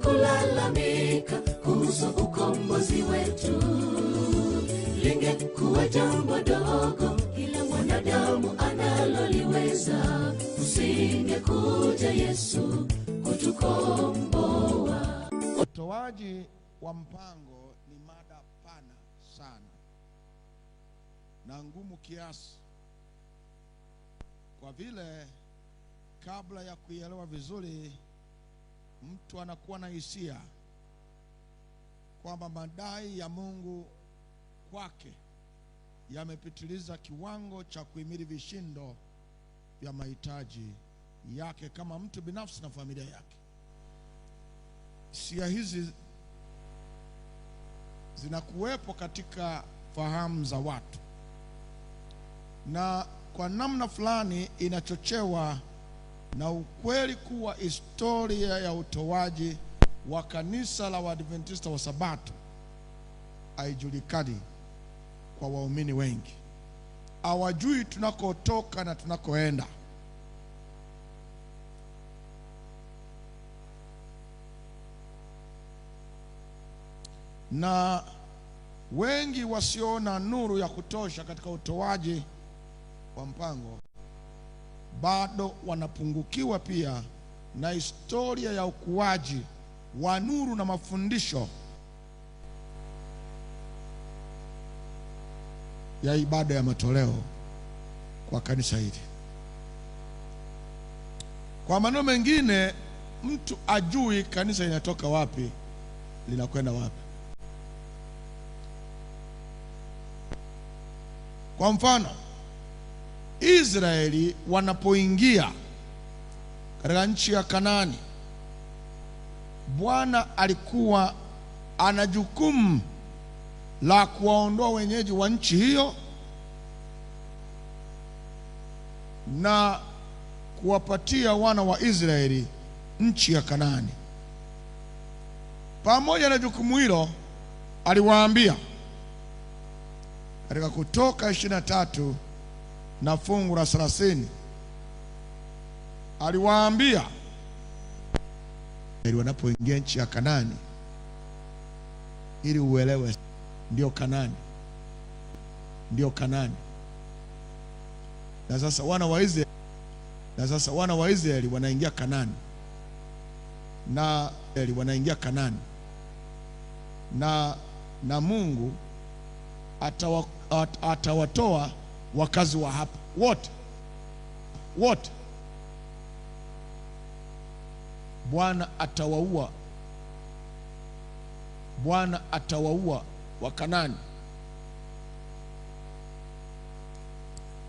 kulalamika kuhusu ukombozi wetu. Lingekuwa jambo dogo, kila mwanadamu analoliweza, usingekuja Yesu kutukomboa. Utoaji wa mpango ni mada pana sana na ngumu kiasi, kwa vile kabla ya kuielewa vizuri mtu anakuwa na hisia kwamba madai ya Mungu kwake yamepitiliza kiwango cha kuhimili vishindo vya mahitaji yake kama mtu binafsi na familia yake. Hisia hizi zinakuwepo katika fahamu za watu, na kwa namna fulani inachochewa na ukweli kuwa historia ya utoaji wa kanisa la Waadventista wa Sabato haijulikani kwa waumini wengi. Hawajui tunakotoka na tunakoenda. Na wengi wasiona nuru ya kutosha katika utoaji wa mpango bado wanapungukiwa pia na historia ya ukuaji wa nuru na mafundisho ya ibada ya matoleo kwa kanisa hili. Kwa maneno mengine, mtu ajui kanisa linatoka wapi, linakwenda wapi. Kwa mfano, Israeli wanapoingia katika nchi ya Kanaani, Bwana alikuwa ana jukumu la kuwaondoa wenyeji wa nchi hiyo na kuwapatia wana wa Israeli nchi ya Kanaani. Pamoja na jukumu hilo, aliwaambia katika Kutoka 23 na fungu la 30, aliwaambia wanapoingia nchi ya Kanaani, ili uelewe, ndio Kanaani, ndio Kanaani. Na sasa wana wa Israeli wanaingia Kanaani, na Mungu atawatoa wakazi wa hapa wote. Bwana atawaua wa Kanaani,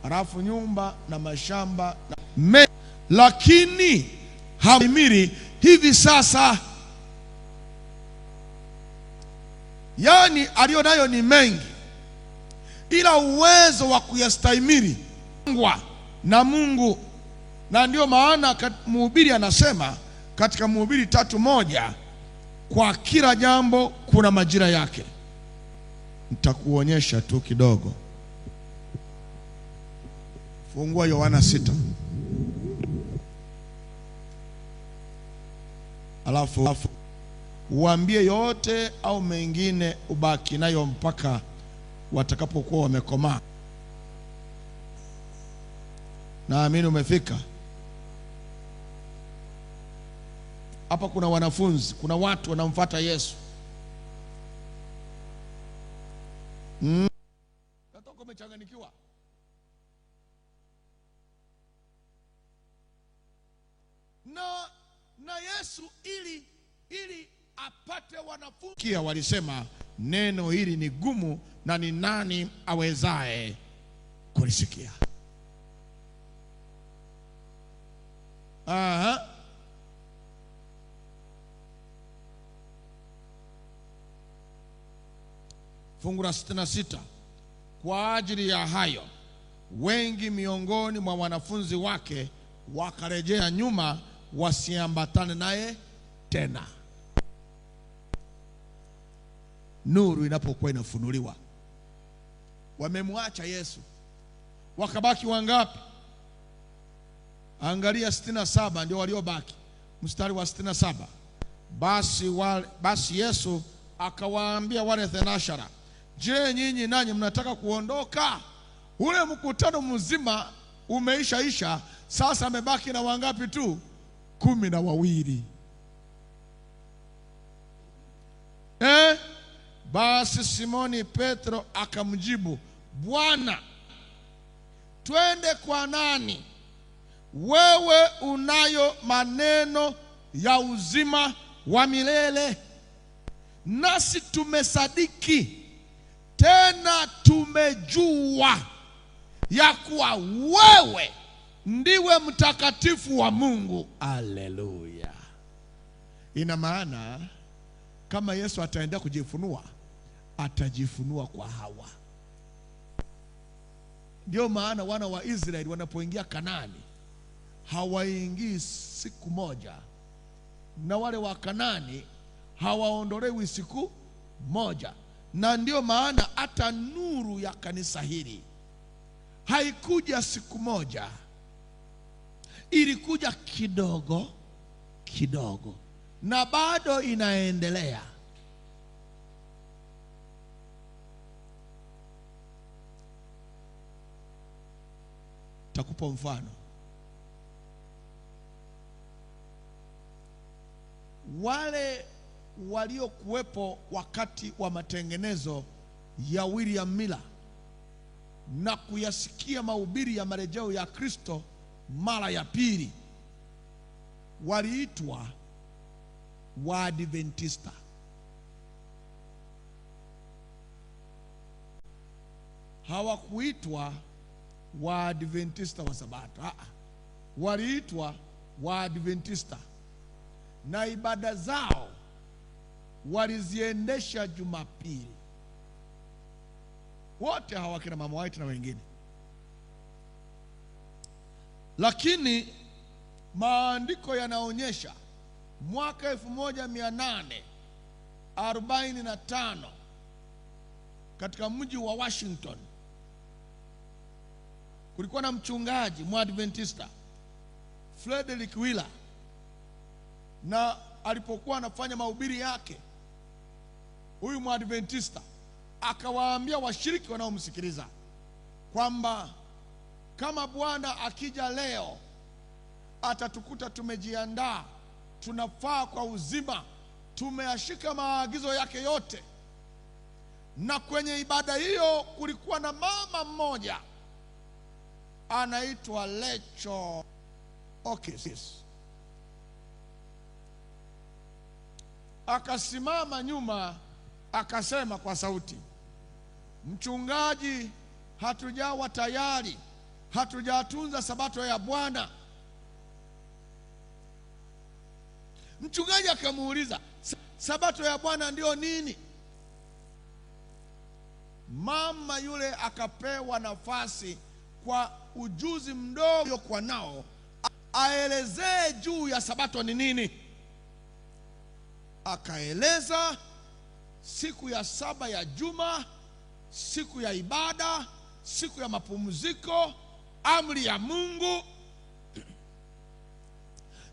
halafu nyumba na mashamba lakini hamiri hivi sasa. Yani alionayo ni mengi, ila uwezo wa kuyastahimili na Mungu. Na ndio maana mhubiri anasema katika Mhubiri 3:1, kwa kila jambo kuna majira yake. Nitakuonyesha tu kidogo. Fungua Yohana 6. Alafu uambie yote au mengine ubaki nayo mpaka watakapokuwa wamekomaa. Naamini umefika. Hapa kuna wanafunzi, kuna watu wanamfuata Yesu. Nataka umechanganyikiwa. Na Yesu ili apate wanafunzi, kia walisema neno hili ni gumu na ni nani awezaye kulisikia? Fungu la 66, kwa ajili ya hayo wengi miongoni mwa wanafunzi wake wakarejea nyuma wasiambatane naye tena. Nuru inapokuwa inafunuliwa, wamemwacha Yesu, wakabaki wangapi? Angalia 67, ndio waliobaki. Mstari wa 67, Basi Yesu akawaambia wale thenashara, je, nyinyi nanyi mnataka kuondoka? Ule mkutano mzima umeisha, sasa amebaki na wangapi tu? 12. Basi Simoni Petro akamjibu, Bwana, twende kwa nani? Wewe unayo maneno ya uzima wa milele, nasi tumesadiki tena tumejua ya kuwa wewe ndiwe mtakatifu wa Mungu. Haleluya. Ina maana kama Yesu ataenda kujifunua, atajifunua kwa Hawa. Ndio maana wana wa Israeli wanapoingia Kanaani hawaingii siku moja, na wale wa Kanaani hawaondolewi siku moja. Na ndio maana hata nuru ya kanisa hili haikuja siku moja, ilikuja kidogo kidogo na bado inaendelea. Takupa mfano. Wale waliokuwepo wakati wa matengenezo ya William Miller na kuyasikia mahubiri ya marejeo ya Kristo mara ya pili waliitwa Waadventista. Hawakuitwa Waadventista wa Sabato. Waliitwa Waadventista, na ibada zao waliziendesha Jumapili. Wote hawa kina Mama White na wengine. Lakini maandiko yanaonyesha mwaka 1845 katika mji wa Washington kulikuwa na mchungaji Mwadventista Frederick Wheeler, na alipokuwa anafanya mahubiri yake, huyu Mwadventista akawaambia washiriki wanaomsikiliza kwamba kama Bwana akija leo atatukuta tumejiandaa, tunafaa kwa uzima, tumeyashika maagizo yake yote. Na kwenye ibada hiyo kulikuwa na mama mmoja anaitwa Lecho Okesis. Akasimama nyuma akasema kwa sauti, mchungaji, hatujawa tayari, hatujatunza sabato ya Bwana. Mchungaji akamuuliza, sabato ya Bwana ndio nini? Mama yule akapewa nafasi kwa ujuzi mdogo kwa nao aelezee juu ya sabato ni nini. Akaeleza siku ya 7 ya juma, siku ya ibada, siku ya mapumziko, amri ya Mungu.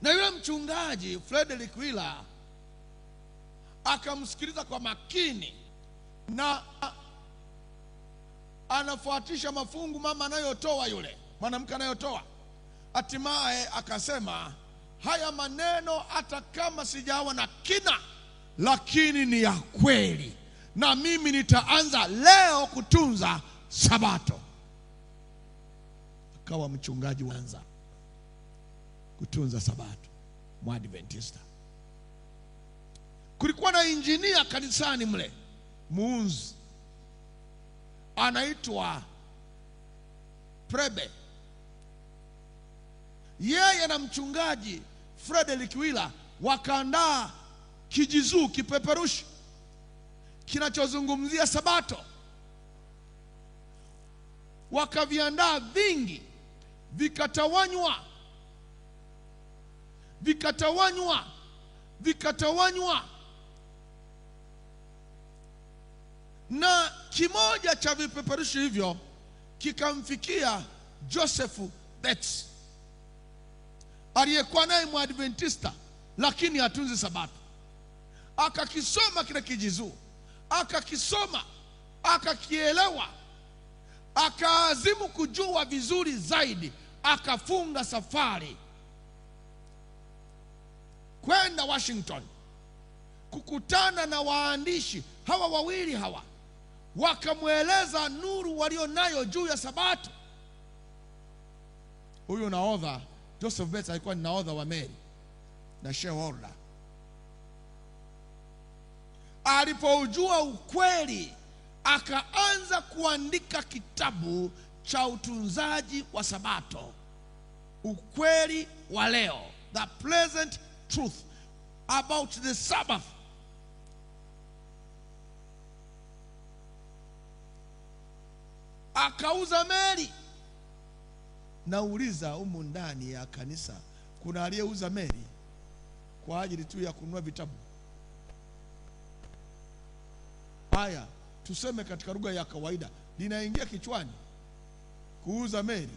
Na yule mchungaji Frederick Wheeler akamsikiliza kwa makini, na anafuatisha mafungu mama anayotoa, yule mwanamke anayotoa. Hatimaye akasema, haya maneno hata kama sijawa na kina, lakini ni ya kweli, na mimi nitaanza leo kutunza sabato. Akawa mchungaji wanza kutunza sabato, Mwadventista. Kulikuwa na injinia kanisani mle, muunzi anaitwa Prebe. Yeye na mchungaji Frederick Wheeler wakaandaa kijizuu, kipeperushi kinachozungumzia sabato. Wakaviandaa vingi, vikatawanywa. Na kimoja cha vipeperushi hivyo kikamfikia Joseph Betts, aliyekuwa naye Mwadventista lakini hatunzi sabato. akakisoma kile kijizuu, akakisoma, akakielewa, akaazimu kujua vizuri zaidi, akafunga safari kwenda Washington kukutana na waandishi hawa wawili hawa, wakamweleza nuru walionayo juu ya Sabato. Huyu nahodha Joseph Bates alikuwa ni nahodha wa meli na shareholder. Alipoujua ukweli, akaanza kuandika kitabu cha utunzaji wa Sabato, ukweli wa leo, the present truth about the Sabbath. Akauza meli. Nauliza, humu ndani ya kanisa kuna aliyeuza meli kwa ajili tu ya kununua vitabu? Haya, tuseme katika lugha ya kawaida, linaingia kichwani kuuza meli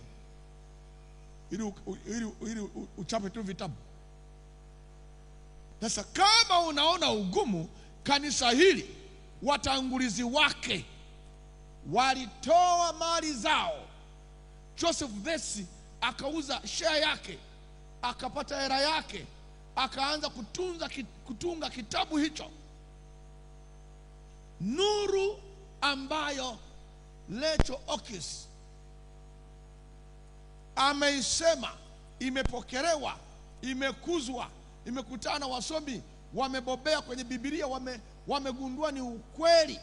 ili uchape tu vitabu? Sasa kama unaona ugumu, kanisa hili watangulizi wake walitoa mali zao. Joseph Bates akauza share yake, akapata hela yake, akaanza kutunga kitabu hicho, Nuru, ambayo Rachel Oakes ameisema, imepokelewa, imekuzwa, imekutana wasomi wamebobea kwenye Biblia, wamegundua ni ukweli.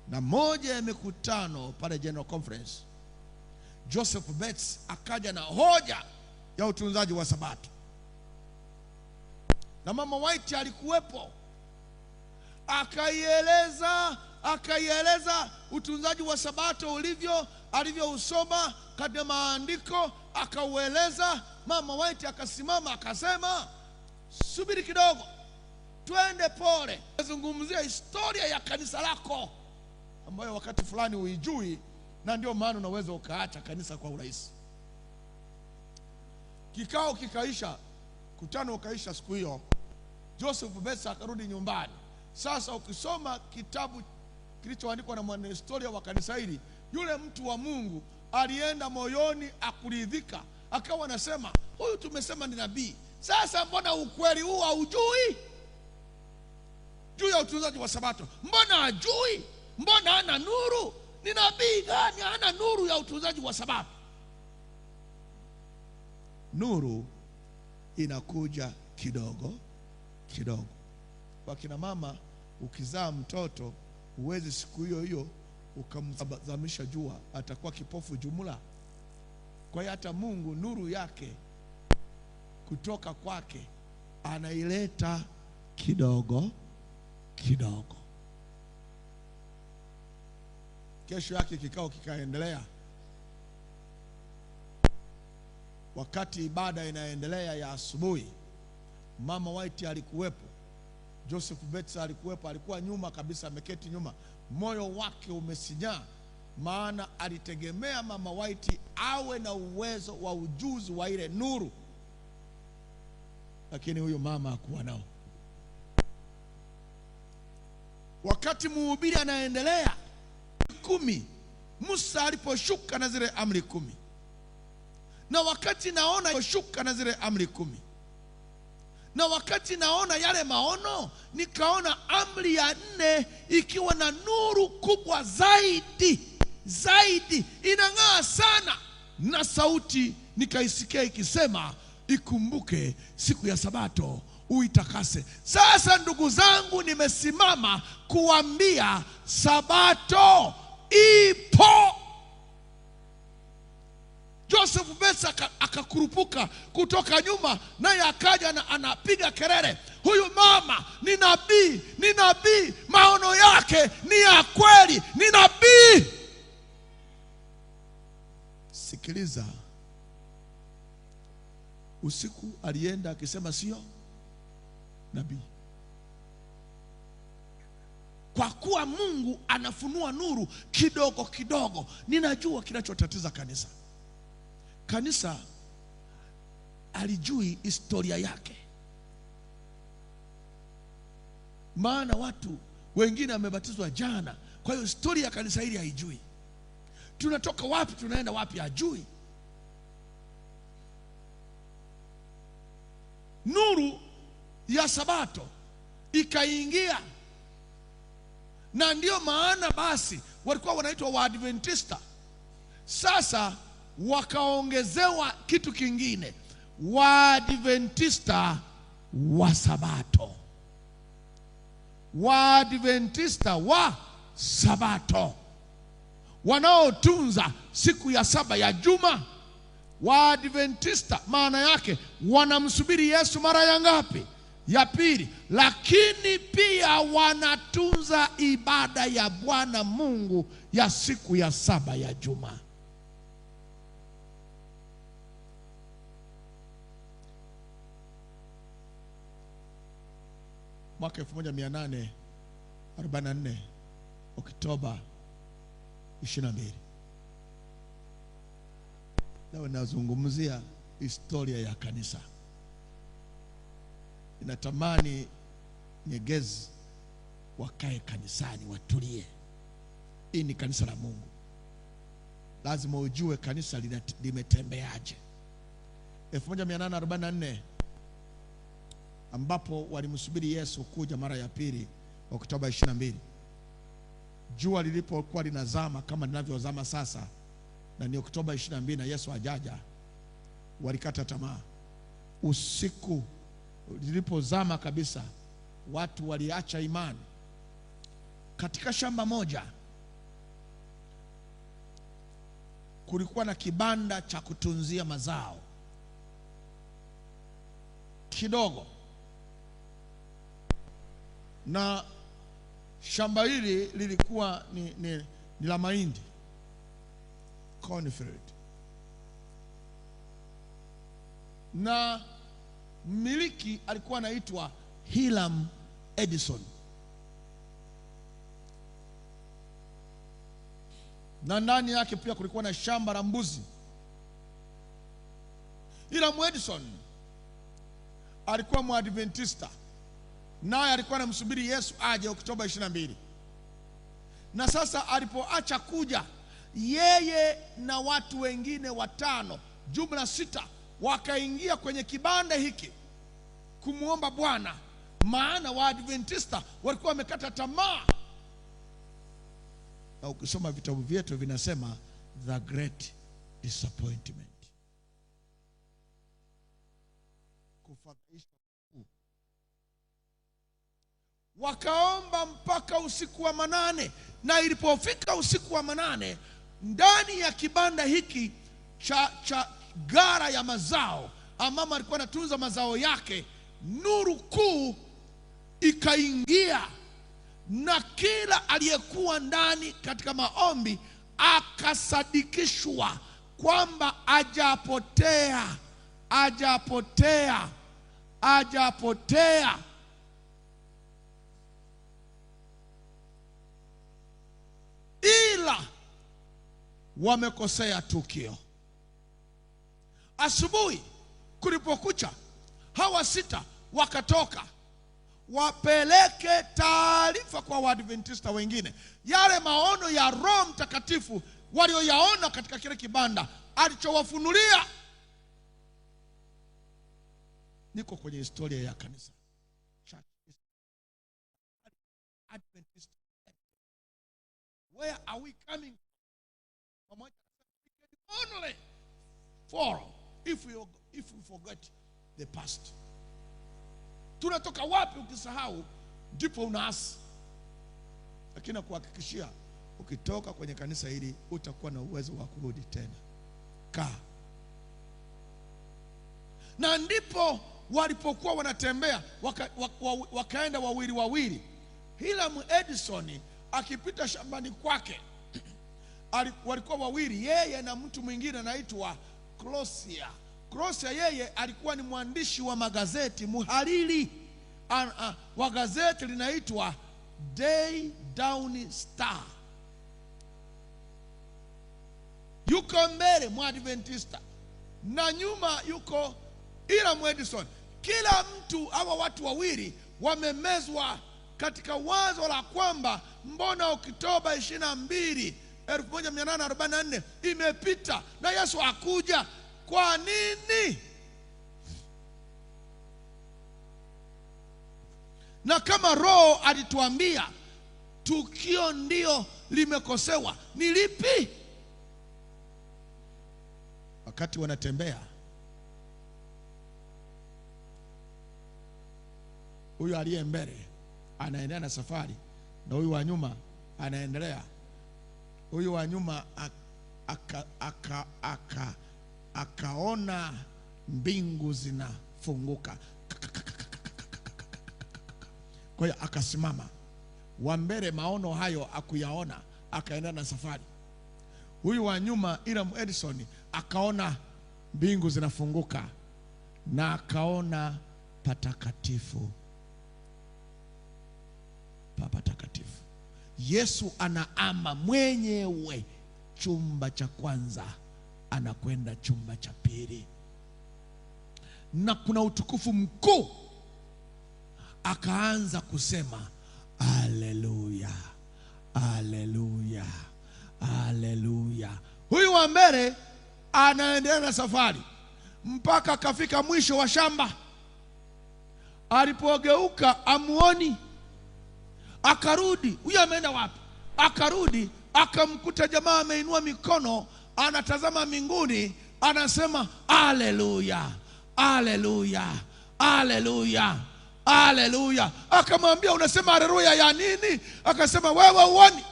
Na moja ya mikutano pale General Conference, Joseph Bates akaja na hoja ya utunzaji wa Sabato, na Mama White alikuwepo. Akaieleza utunzaji wa Sabato ulivyo, alivyousoma katika maandiko, akaueleza. Mama White akasimama akasema, subiri kidogo, twende pole, zungumzia historia ya kanisa lako ambayo wakati fulani huijui, na ndio maana unaweza ukaacha kanisa kwa urahisi. Kikao kikaisha, kutano ukaisha. Siku hiyo Joseph Bates akarudi nyumbani. Sasa ukisoma kitabu kilichoandikwa na mwanahistoria wa kanisa hili, yule mtu wa Mungu alienda moyoni akuridhika, akawa anasema, huyu tumesema ni nabii, sasa mbona ukweli huu haujui juu ya utunzaji wa Sabato? Mbona hajui? Mbona hana nuru? Ni nabii gani hana nuru ya utunzaji wa Sabato? Nuru inakuja kidogo kidogo. Kwa kina mama, ukizaa mtoto huwezi siku hiyo hiyo ukamzamisha jua, atakuwa kipofu jumla. Kwa hiyo hata Mungu nuru yake kutoka kwake anaileta kidogo kidogo. Kesho yake kikao kikaendelea. Wakati ibada inaendelea ya asubuhi, Mama White alikuwepo, Joseph Bates alikuwepo. Alikuwa nyuma kabisa, ameketi nyuma, moyo wake umesinyaa, maana alitegemea Mama White awe na uwezo wa ujuzi wa ile nuru, lakini huyo mama hakuwa nao. Wakati mhubiri anaendelea 10, Musa aliposhuka na zile amri 10, na wakati naona shuka na zile amri 10, na wakati naona yale maono, nikaona amri ya 4 ikiwa na nuru kubwa zaidi, inang'aa sana, na sauti nikaisikia ikisema, ikumbuke siku ya Sabato uitakase. Sasa ndugu zangu, nimesimama kuambia Sabato ipo. Joseph Bates akakurupuka kutoka nyuma, naye akaja na anapiga kelele, huyu mama ni nabii, maono yake ni ya kweli, ni nabii. Sikiliza, usiku alienda akisema sio nabii. Kwa kuwa Mungu anafunua nuru kidogo kidogo. Ninajua kinachotatiza kanisa. Kanisa alijui historia yake. maana watu wengine wamebatizwa jana. Kwa hiyo historia ya kanisa hili haijui. Tunatoka wapi, tunaenda wapi hajui. Nuru ya Sabato ikaingia, na ndio maana basi walikuwa wanaitwa Waadventista. Sasa wakaongezewa kitu kingine, Waadventista wa Sabato. Waadventista wa Sabato, wanaotunza siku ya saba ya juma. Waadventista maana yake wanamsubiri Yesu mara ya ngapi? Ya pili. Lakini pia wanatunza ibada ya Bwana Mungu ya siku ya saba ya juma. Mwaka 1844 Oktoba 22, leo nazungumzia historia ya kanisa. Ninatamani Nyegezi wakae kanisani, watulie. Hii ni kanisa la Mungu. Lazima ujue kanisa limetembeaje. 1844 ambapo walimsubiri Yesu kuja mara ya pili, Oktoba 22. Jua lilipokuwa linazama kama linavyozama sasa, na ni Oktoba 22 na Yesu hajaja, walikata tamaa. Usiku lilipozama kabisa, watu waliacha imani. Katika shamba moja kulikuwa na kibanda cha kutunzia mazao kidogo, na shamba hili lilikuwa ni la mahindi, cornfield, na mmiliki alikuwa anaitwa Hiram Edison. Na ndani yake pia kulikuwa na shamba la mbuzi. Hiram Edison alikuwa Mwadventista, naye alikuwa anamsubiri Yesu aje Oktoba 22. Na sasa alipoacha kuja, yeye na watu wengine 5, jumla 6, wakaingia kwenye kibanda hiki kumuomba Bwana, maana Waadventista walikuwa wamekata tamaa. Na ukisoma vitabu vyetu vinasema the great disappointment, kufadhaishwa. Wakaomba mpaka usiku wa manane, na ilipofika usiku wa manane, ndani ya kibanda hiki cha gara ya mazao, amama alikuwa anatunza mazao yake, nuru kuu ikaingia, na kila aliyekuwa ndani katika maombi akasadikishwa kwamba hajapotea. Ila wamekosea tukio. Asubuhi kulipokucha, hawa 6 wakatoka wapeleke taarifa kwa Waadventista wengine, yale maono ya Roho Mtakatifu walioyaona katika kile kibanda alichowafunulia. Niko kwenye historia ya kanisa. Adventist. Where are we coming from? Only for if we forget the past. Tunatoka wapi ukisahau ndipo unaasi. Lakini nakuhakikishia ukitoka kwenye kanisa hili utakuwa na uwezo wa kurudi tena. Na ndipo walipokuwa wanatembea wakaenda wawili. Hiram Edison akipita shambani kwake, walikuwa wawili, yeye na mtu mwingine anaitwa Crozier. Crozier yeye alikuwa ni mwandishi wa magazeti, muhariri wa gazeti linaitwa Day Down Star. Yuko mbele Mwadventista, na nyuma yuko Hiram Edison. Kila mtu, hawa watu wawili wamemezwa katika wazo la kwamba mbona Oktoba 22 1844 imepita na Yesu hakuja? Kwa nini? Na kama Roho alituambia tukio ndio limekosewa, ni lipi? Wakati wanatembea, huyu aliye mbele anaendelea na safari na huyu wa nyuma anaendelea. Huyu wa nyuma akaona mbingu zinafunguka, kwa hiyo akasimama. Wa mbele maono hayo akuyaona, akaenda na safari. Huyu wa nyuma Ila Edison akaona mbingu zinafunguka na akaona patakatifu, patakatifu. Yesu anaama mwenyewe chumba cha kwanza, anakwenda chumba cha pili, na kuna utukufu mkuu. Akaanza kusema haleluya, haleluya, haleluya. Huyu wa mbele anaendelea na safari mpaka akafika mwisho wa shamba. Alipogeuka amuoni, akarudi. Huyu ameenda wapi? Akarudi akamkuta jamaa ameinua mikono, anatazama mbinguni, anasema haleluya, haleluya, haleluya, haleluya. Akamwambia, unasema haleluya ya nini? Akasema, wewe uoni.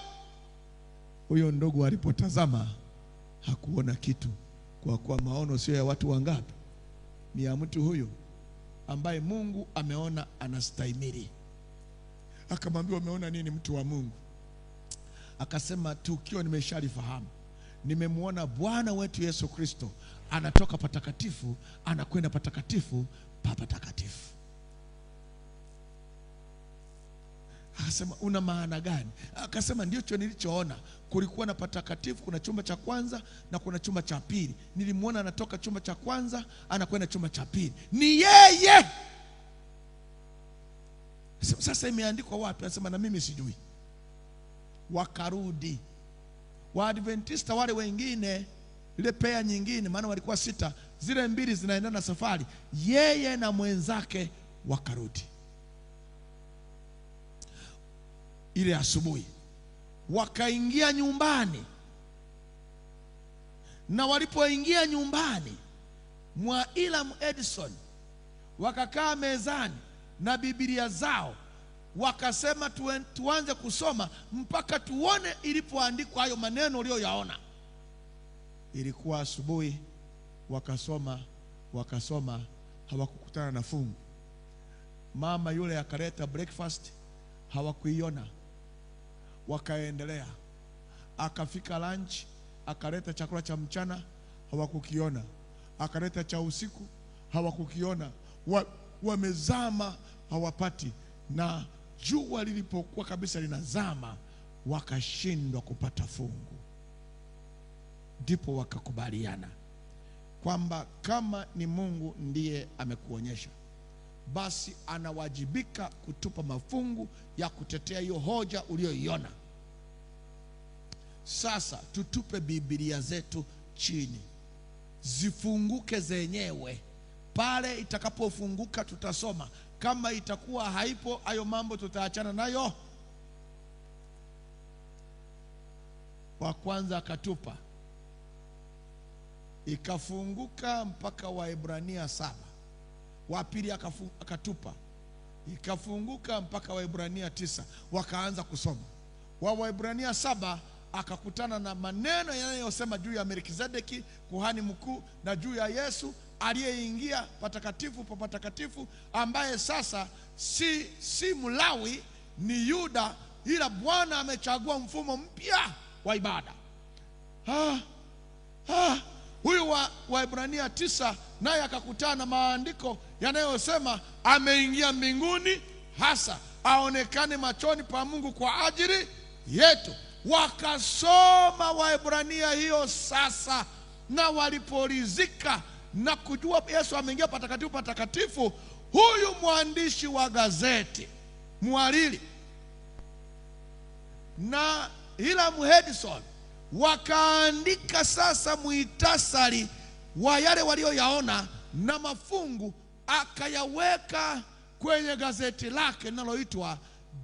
Huyo ndugu alipotazama hakuona kitu, kwa kuwa maono sio ya watu wangapi? Ni ya mtu huyu ambaye Mungu ameona anastahimili. Akamwambia, umeona nini mtu wa Mungu? Akasema, tukio nimeshalifahamu. Nimemuona Bwana wetu Yesu Kristo anatoka patakatifu anakwenda patakatifu pa patakatifu. Akasema, una maana gani? Akasema, ndicho nilichoona. Kulikuwa na patakatifu, kuna chumba cha kwanza na kuna chumba cha pili. Nilimuona anatoka chumba cha kwanza anakwenda chumba cha pili. Ni yeye. Sasa imeandikwa wapi? Anasema, na mimi sijui. Wakarudi Waadventista wale wengine, ile pea nyingine, maana walikuwa 6, zile 2 zinaenda na safari, yeye na mwenzake wakarudi. Ile asubuhi wakaingia nyumbani, na walipoingia nyumbani mwa Ila Edison, wakakaa mezani na Biblia zao, wakasema tuanze kusoma mpaka tuone ilipoandikwa hayo maneno uliyoyaona. Ilikuwa asubuhi, wakasoma, hawakukutana na fungu. Mama yule akaleta breakfast, hawakuiona. Wakaendelea, akafika lunch, akaleta chakula cha mchana, hawakukiona. Akaleta cha usiku, hawakukiona. Wamezama, hawapati. Na jua lilipokuwa kabisa linazama, wakashindwa kupata fungu. Ndipo wakakubaliana kwamba kama ni Mungu ndiye amekuonyesha, basi anawajibika kutupa mafungu ya kutetea hiyo hoja uliyoiona. Sasa tutupe Biblia zetu chini, zifunguke zenyewe. Pale itakapofunguka tutasoma. Kama itakuwa haipo, hayo mambo tutaachana nayo. Wa kwanza akatupa, ikafunguka mpaka Waebrania 7. Wa pili akatupa, ikafunguka mpaka Waebrania 9. Wakaanza kusoma. Waebrania 7 akakutana na maneno yanayosema juu ya Melkizedeki kuhani mkuu, na juu ya Yesu aliyeingia patakatifu pa patakatifu, ambaye sasa si Mlawi, ni Yuda, ila Bwana amechagua mfumo mpya wa ibada. Huyu wa Waebrania 9 naye akakutana na maandiko yanayosema ameingia mbinguni hasa aonekane machoni pa Mungu kwa ajili yetu. Wakasoma Waebrania hiyo sasa, na waliporidhika na kujua Yesu ameingia patakatifu patakatifu, huyu mwandishi wa gazeti, mhariri na Hiram Edison wakaandika sasa muhtasari wa yale walioyaona na mafungu, akayaweka kwenye gazeti lake linaloitwa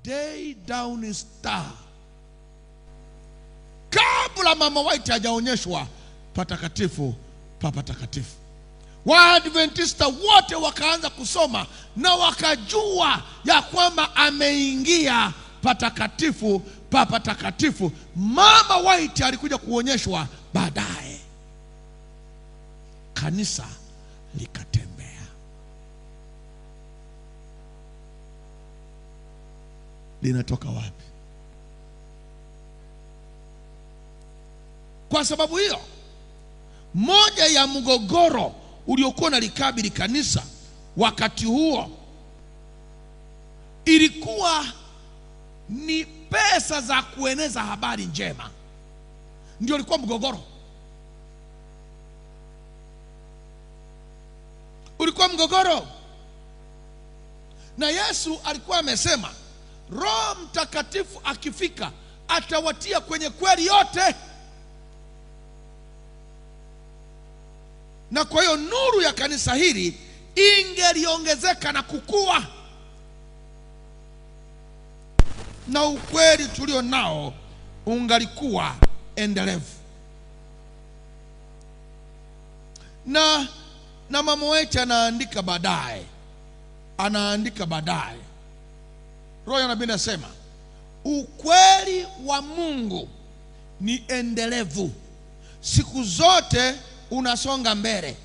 Day Dawn Star. Kabla Mama White hajaonyeshwa patakatifu pa patakatifu, Waadventista wote wakaanza kusoma na wakajua ya kwamba ameingia patakatifu pa patakatifu. Mama White alikuja kuonyeshwa baadaye, kanisa likatembea. Linatoka wapi? Kwa sababu hiyo, moja ya mgogoro uliokuwa na likabili kanisa wakati huo ilikuwa ni pesa za kueneza habari njema. Ndio ilikuwa mgogoro. Ulikuwa mgogoro. Na Yesu alikuwa amesema Roho Mtakatifu akifika atawatia kwenye kweli yote. Na kwa hiyo nuru ya kanisa hili ingeliongezeka na kukua, na ukweli tulio nao ungalikuwa endelevu. Na Mama White anaandika baadaye, Roho ya nabii anasema ukweli wa Mungu ni endelevu, siku zote unasonga mbele,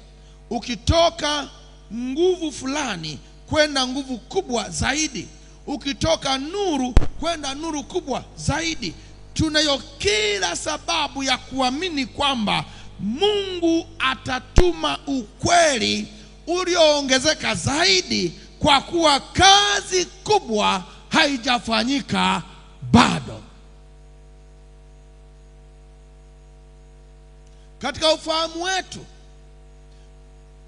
ukitoka nguvu fulani kwenda nguvu kubwa zaidi, ukitoka nuru kwenda nuru kubwa zaidi. Tunayo kila sababu ya kuamini kwamba Mungu atatuma ukweli ulioongezeka zaidi, kwa kuwa kazi kubwa haijafanyika bado. Katika ufahamu wetu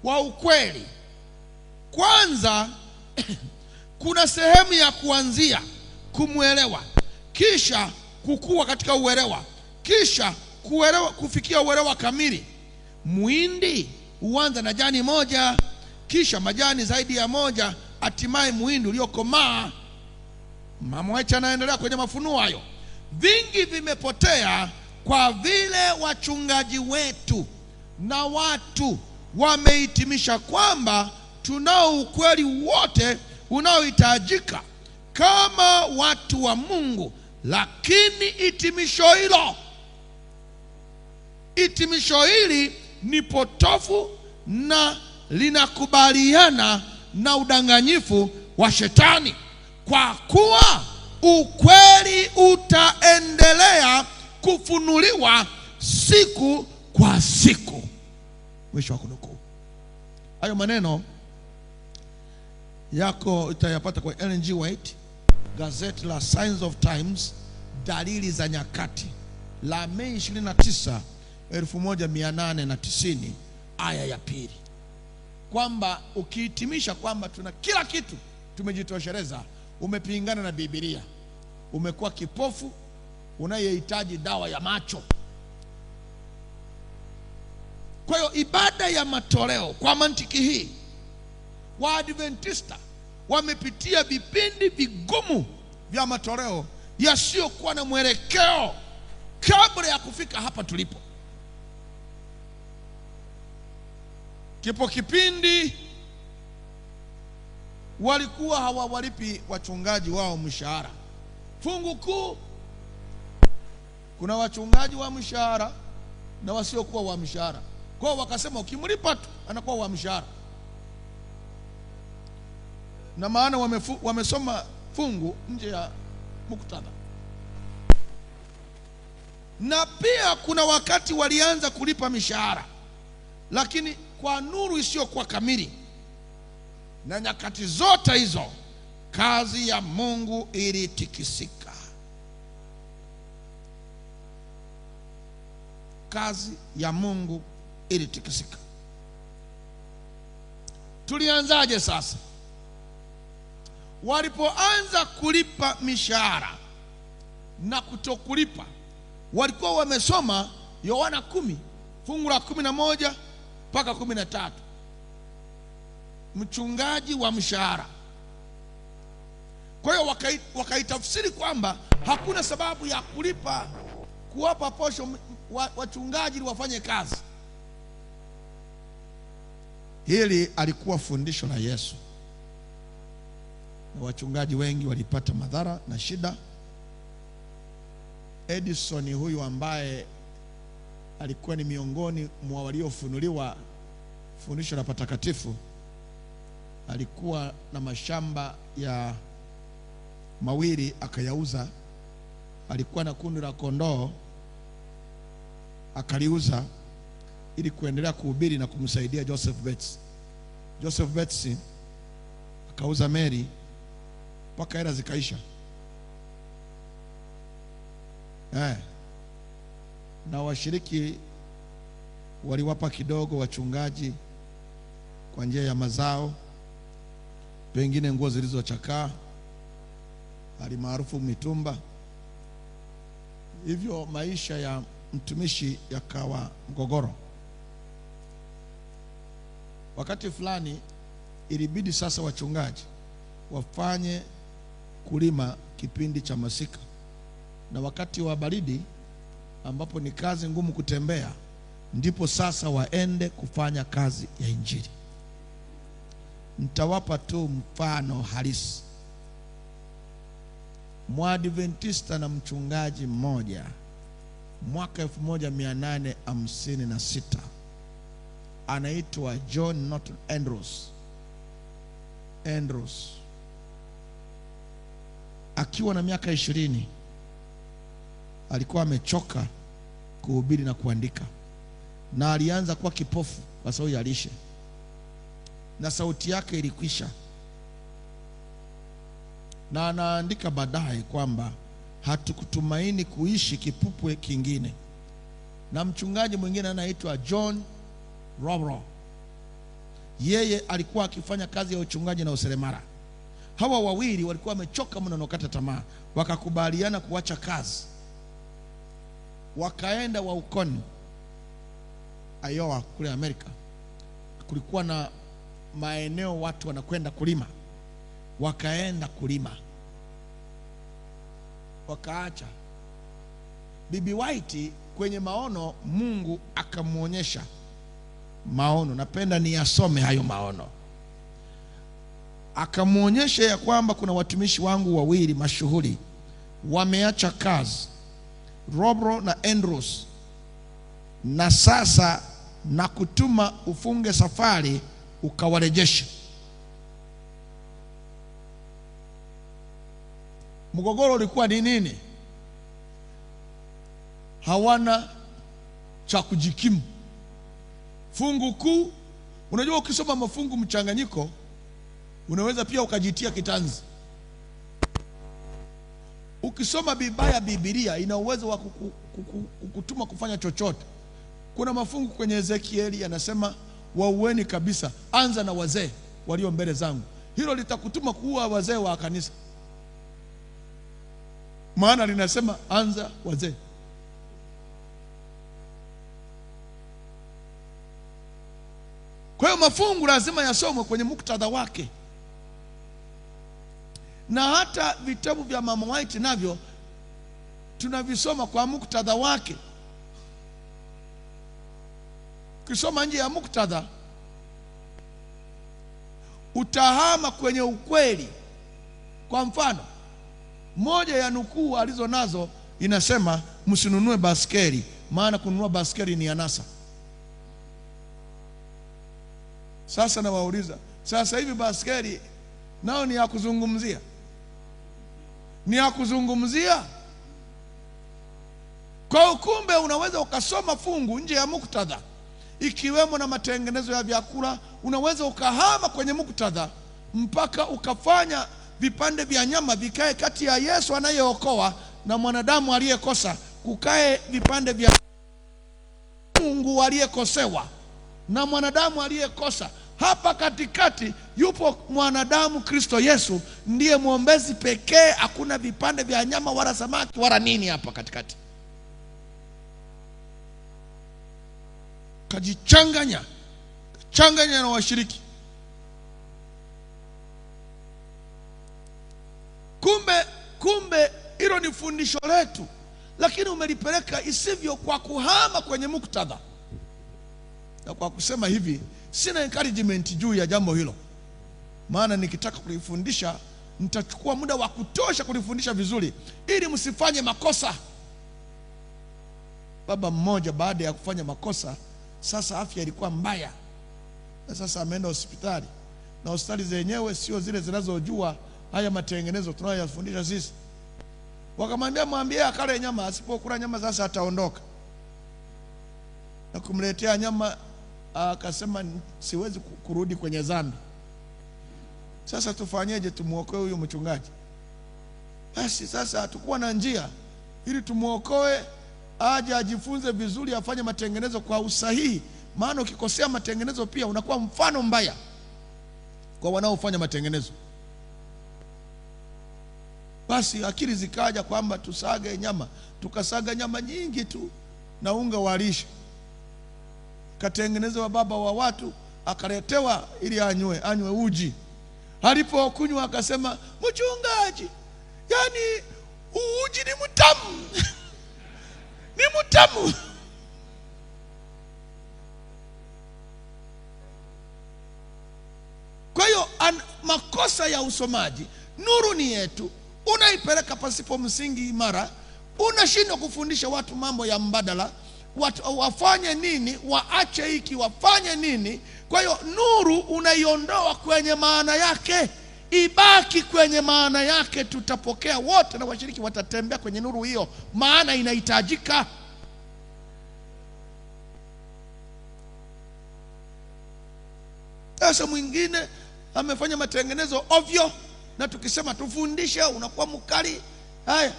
wa ukweli, kwanza kuna sehemu ya kuanzia kumwelewa, kisha kukua katika uelewa, kisha kufikia uelewa kamili. Muhindi huanza na jani moja, kisha majani zaidi ya moja, hatimaye muhindi uliokomaa. Mama White anaendelea kwenye mafunuo hayo. Vingi vimepotea kwa vile wachungaji wetu na watu wamehitimisha kwamba tunao ukweli wote unaohitajika kama watu wa Mungu, lakini hitimisho hili ni potofu na linakubaliana na udanganyifu wa Shetani, kwa kuwa ukweli utaendelea kufunuliwa siku kwa siku. Mwisho wa kunukuu. Hayo maneno yako utayapata kwa Ellen G. White, gazeti la Signs of Times, dalili za nyakati, la Mei 29, 1890, aya ya 2, kwamba ukihitimisha kwamba tuna kila kitu tumejitosheleza, umepingana na Biblia, umekuwa kipofu unayehitaji dawa ya macho. Kwa hiyo ibada ya matoleo, kwa mantiki hii, Waadventista wamepitia vipindi vigumu vya matoleo yasiyokuwa na mwelekeo kabla ya kufika hapa tulipo. Kipo kipindi walikuwa hawawalipi wachungaji wao mshahara fungu kuu. Kuna wachungaji wa mshahara na wasiokuwa wa mshahara. Kwa wakasema ukimlipa tu anakuwa wa mshahara, na maana wamesoma fungu nje ya muktadha. Na pia kuna wakati walianza kulipa mishahara, lakini kwa nuru isiyokuwa kamili. Na nyakati zote hizo kazi ya Mungu ilitikisika. Kazi ya Mungu ilitikisika. Tulianzaje sasa? Walipoanza kulipa mishahara, na kutokulipa. Walikuwa wamesoma Yohana 10 fungu la 11 mpaka 13, mchungaji wa mshahara. Kwa hiyo wakaitafsiri kwamba hakuna sababu ya kulipa, kuwapa posho wachungaji ili wafanye kazi. Hili alikuwa fundisho la Yesu, na wachungaji wengi walipata madhara na shida. Edison huyu ambaye alikuwa ni miongoni mwa waliofunuliwa fundisho la patakatifu, alikuwa na mashamba ya mawili akayauza. Alikuwa na kundi la kondoo akaliuza ili kuendelea kuhubiri na kumsaidia Joseph Bates. Joseph Bates akauza Mary mpaka hela zikaisha. Na washiriki waliwapa kidogo wachungaji kwa njia ya mazao, pengine nguo zilizochakaa, alimaarufu mitumba. Hivyo maisha ya mtumishi yakawa mgogoro. Wakati fulani ilibidi sasa wachungaji wafanye kulima kipindi cha masika, na wakati wa baridi ambapo ni kazi ngumu kutembea, ndipo sasa waende kufanya kazi ya injili. Nitawapa tu mfano halisi. Mwadventista na mchungaji mmoja mwaka 1856 anaitwa John Norton Andrews, akiwa na miaka 20 alikuwa amechoka kuhubiri na kuandika, na alianza kuwa kipofu kwa sababu ya lishe, na sauti yake ilikwisha. Na anaandika baadaye kwamba hatukutumaini kuishi kipupwe kingine. Na mchungaji mwingine anaitwa John Robro, yeye alikuwa akifanya kazi ya uchungaji na useremala. Hawa wawili walikuwa wamechoka mno na kukata tamaa, wakakubaliana kuacha kazi, wakaenda Waukoni, Iowa kule Amerika. Kulikuwa na maeneo watu wanakwenda kulima, wakaenda kulima, wakaacha. Bibi White kwenye maono, Mungu akamuonyesha maono, napenda niyasome hayo maono. Akamuonyesha ya kwamba kuna watumishi wangu wawili mashuhuri wameacha kazi, Robro na Andrews, na sasa na kutuma ufunge safari ukawarejesha. Mgogoro ulikuwa ni nini? Hawana cha kujikimu. Fungu kuu, unajua ukisoma mafungu mchanganyiko unaweza pia ukajitia kitanzi. Ukisoma Biblia ina uwezo wa kukutuma kufanya chochote. Kuna mafungu kwenye Ezekieli yanasema waueni kabisa, anza na wazee walio mbele zangu. Hilo litakutuma kuua wazee wa kanisa, maana linasema anza wazee. Kwa hiyo mafungu lazima yasomwe kwenye muktadha wake. Na hata vitabu vya Mama White navyo tunavisoma kwa muktadha wake. Ukisoma nje ya muktadha utahama kwenye ukweli. Kwa mfano, moja ya nukuu alizo nazo inasema msinunue baskeli, maana kununua baskeli ni anasa. Sasa nawauliza, sasa hivi baskeli nao ni ya kuzungumzia? Ni ya kuzungumzia? Kwa ukumbe unaweza ukasoma fungu nje ya muktadha, ikiwemo na matengenezo ya vyakula. Unaweza ukahama kwenye muktadha mpaka ukafanya vipande vya nyama vikae kati ya Yesu anayeokoa na mwanadamu aliyekosa, kukae vipande vya Mungu aliyekosewa na mwanadamu aliyekosa, hapa katikati yupo mwanadamu Kristo Yesu, ndiye mwombezi pekee. Hakuna vipande vya nyama wala samaki wala nini hapa katikati. Kajichanganya na washiriki. Kumbe hilo ni fundisho letu, lakini umelipeleka isivyo kwa kuhama kwenye muktadha. Na kwa kusema hivi, sina encouragement juu ya jambo hilo, maana nikitaka kulifundisha nitachukua muda wa kutosha kulifundisha vizuri, ili msifanye makosa. Baba mmoja baada ya kufanya makosa, sasa afya ilikuwa mbaya, na sasa ameenda hospitali, na hospitali zenyewe sio zile zinazojua haya matengenezo tunayoyafundisha sisi. Wakamwambia mwambie akale nyama, asipokula nyama sasa ataondoka. Na kumletea nyama, akasema siwezi kurudi kwenye dhambi. Sasa tufanyeje tumuokoe huyu mchungaji? Basi sasa hatakuwa na njia ili tumuokoe, aje ajifunze vizuri, afanye matengenezo kwa usahihi, maana ukikosea matengenezo pia unakuwa mfano mbaya kwa wanaofanya matengenezo. Basi akili zikaja kwamba tusage nyama. Tukasaga nyama nyingi tu na unga wa lishe, katengenezewa baba wa watu, akaletewa ili anywe uji. Alipokunywa akasema, mchungaji, yani uji ni mtamu ni mtamu. Kwa hiyo makosa ya usomaji, nuru ni yetu, unaipeleka pasipo msingi imara, unashindwa kufundisha watu mambo ya mbadala, watu wafanye nini, waache hiki, wafanye nini. Kwa hiyo nuru unaiondoa kwenye maana yake, ibaki kwenye maana yake. Tutapokea wote na washiriki watatembea kwenye nuru hiyo, maana inahitajika. Sasa mwingine amefanya matengenezo ovyo, na tukisema tufundishe unakuwa mkali. Haya,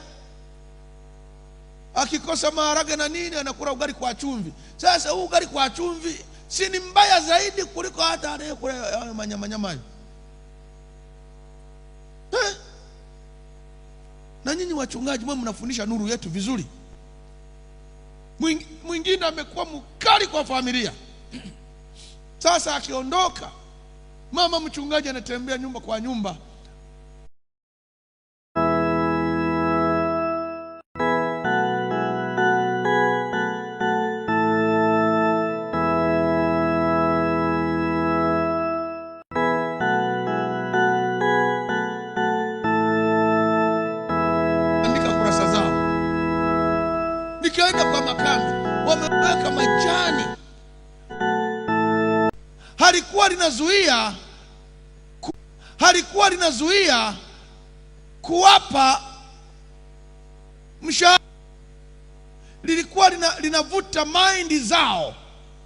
akikosa maharage na nini anakula ugali kwa chumvi. Sasa huu ugali kwa chumvi si ni mbaya zaidi kuliko hata anayekula manyama? Na nyinyi wachungaji mwe mnafundisha nuru yetu vizuri. Mwingine amekuwa mkali kwa familia. Sasa akiondoka, mama mchungaji anatembea nyumba kwa nyumba, nikaenda kwa makambi, wameweka majani. Halikuwa linazuia kuwapa mshahara, lilikuwa linavuta mind zao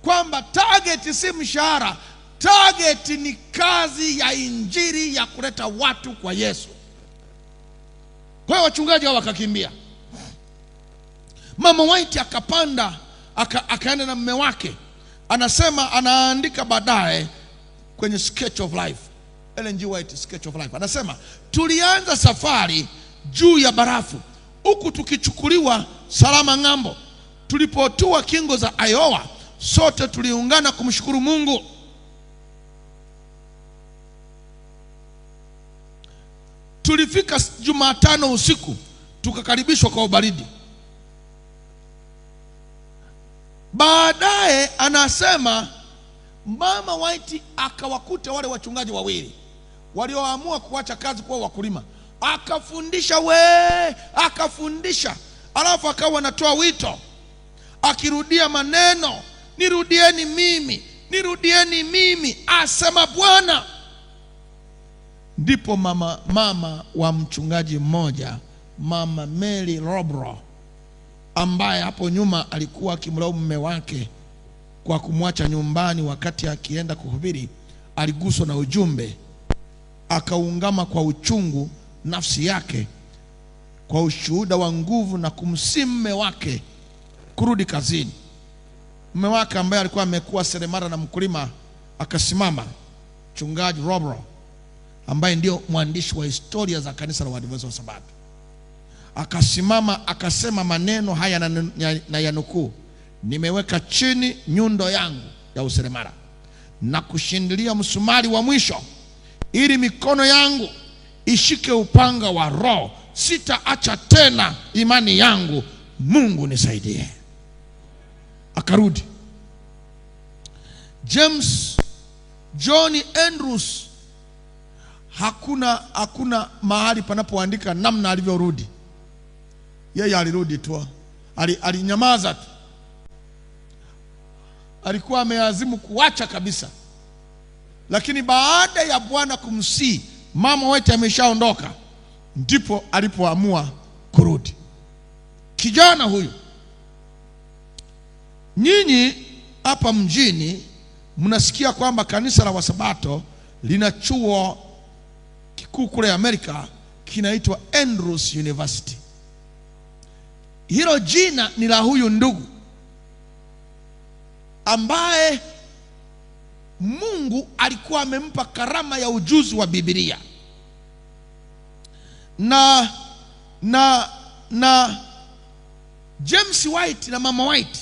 kwamba target si mshahara, target ni kazi ya injili ya kuleta watu kwa Yesu. Kwa hiyo wachungaji hao wakakimbia. Mama White akapanda, akaenda na mume wake. Anasema, anaandika baadaye kwenye Sketch of Life, Ellen G. White Sketch of Life, anasema tulianza safari juu ya barafu, huku tukichukuliwa salama ng'ambo. Tulipotua kingo za Iowa, sote tuliungana kumshukuru Mungu. Tulifika Jumatano usiku, tukakaribishwa kwa ubaridi. Baadaye anasema Mama White akawakuta wale wachungaji wawili walioamua kuacha kazi kwa wakulima, akafundisha, alafu akawa anatoa wito, akirudia maneno, nirudieni mimi, asema Bwana. Ndipo mama wa mchungaji mmoja, Mama Mary Robro, ambaye hapo nyuma alikuwa akimlaumu mume wake kwa kumwacha nyumbani wakati akienda kuhubiri, aliguswa na ujumbe, akaungama kwa uchungu nafsi yake kwa ushuhuda wa nguvu, na kumsihi mume wake kurudi kazini. Mume wake ambaye alikuwa amekuwa seremala na mkulima akasimama Mchungaji Robro, ambaye ndio mwandishi wa historia za kanisa la Waadventista wa Sabato, akasimama akasema maneno haya na yanukuu: nimeweka chini nyundo yangu ya useremala na kushindilia msumari wa mwisho, ili mikono yangu ishike upanga wa Roho. Sitaacha tena imani yangu, Mungu nisaidie. Akarudi. James John Andrews, hakuna mahali panapoandika namna alivyorudi. Yeye alirudi tu, alinyamaza tu. Alikuwa ameazimu kuacha kabisa, lakini baada ya Bwana kumsii, mama wote ameshaondoka, ndipo alipoamua kurudi. Kijana huyu, nyinyi hapa mjini mnasikia kwamba kanisa la Wasabato lina chuo kikuu kule Amerika kinaitwa Andrews University. Hilo jina ni la huyu ndugu ambaye Mungu alikuwa amempa karama ya ujuzi wa Biblia. Na James White na mama White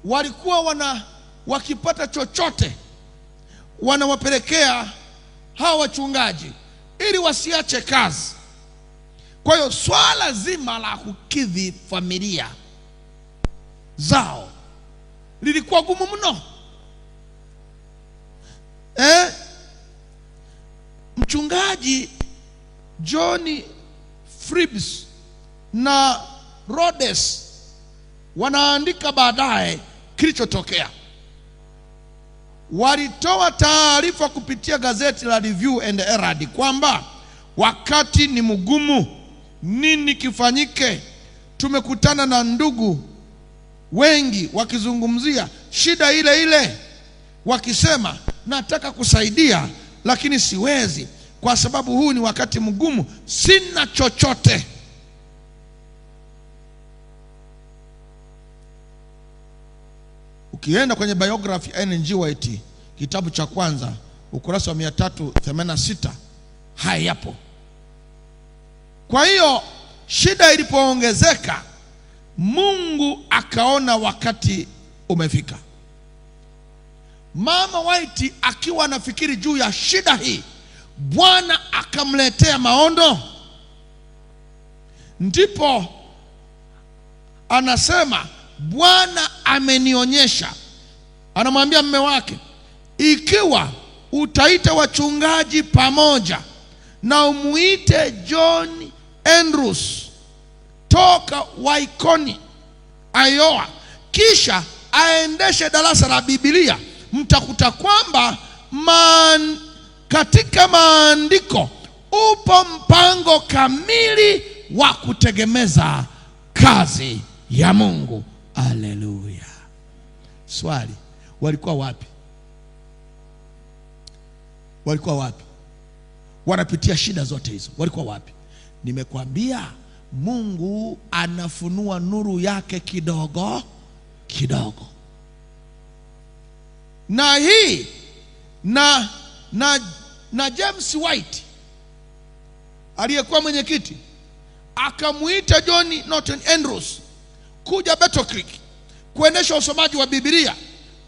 walikuwa wakipata chochote wanawapelekea hawa wachungaji ili wasiache kazi. Kwa hiyo swala zima la kukidhi familia zao lilikuwa gumu mno. Mchungaji John Fribbs na Rhodes wanaandika baadaye kilichotokea. Walitoa taarifa kupitia gazeti la Review and Herald kwamba wakati ni mgumu, nini kifanyike? Tumekutana na ndugu wengi wakizungumzia shida ile ile, wakisema nataka kusaidia lakini siwezi kwa sababu huu ni wakati mgumu, sina chochote. Ukienda kwenye biography Ellen G. White, kitabu cha kwanza, ukurasa wa 386, haya yapo. Kwa hiyo shida ilipoongezeka, Mungu akaona wakati umefika. Mama White akiwa anafikiri juu ya shida hii, Bwana akamletea maono. Ndipo anasema Bwana amenionyesha, anamwambia mume wake, ikiwa utaita wachungaji pamoja na umuite John Andrews toka Waikoni, Iowa, kisha aendeshe darasa la Biblia, mtakuta kwamba katika maandiko upo mpango kamili wa kutegemeza kazi ya Mungu. Haleluya. Swali, walikuwa wapi? Walikuwa wapi? Wanapitia shida zote hizo, walikuwa wapi? Nimekwambia Mungu anafunua nuru yake kidogo kidogo. Na hii na James White aliyekuwa mwenyekiti akamuita John Norton Andrews kuja Battle Creek kuendesha usomaji wa Biblia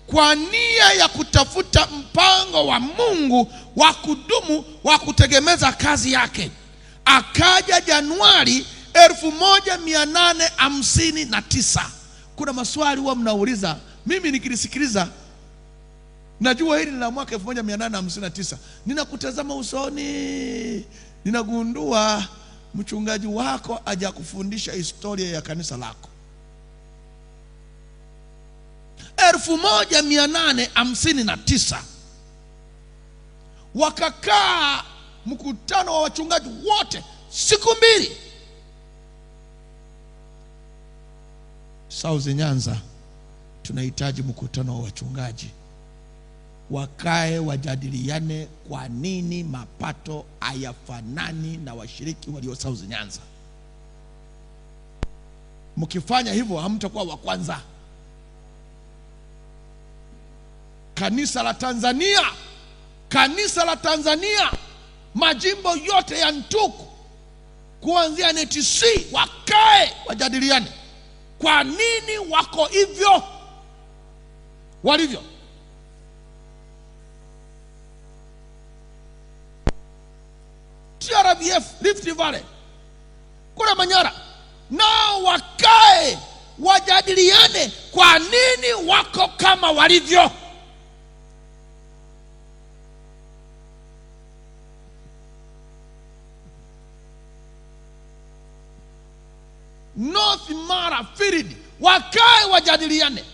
kwa nia ya kutafuta mpango wa Mungu wa kudumu wa kutegemeza kazi yake. Akaja Januari 1859. Kuna maswali huwa mnauliza, mimi nikilisikiliza najua hili ni la mwaka 1859. Ninakutazama usoni, ninagundua mchungaji wako hajakufundisha historia ya kanisa lako. 1859 wakakaa mkutano wa wachungaji wote siku 2. South Nyanza tunahitaji mkutano wa wachungaji, wakae wajadiliane kwa nini mapato hayafanani na washiriki walio South Nyanza. Mkifanya hivyo hamtakuwa wa kwanza. kanisa la Tanzania, majimbo yote ya Ntuku kuanzia NTC wakae wajadiliane kwa nini wako hivyo walivyo. TRVF Rift Valley kule Manyara nao wakae wajadiliane kwa nini wako kama walivyo. North Mara Field wakae wajadiliane,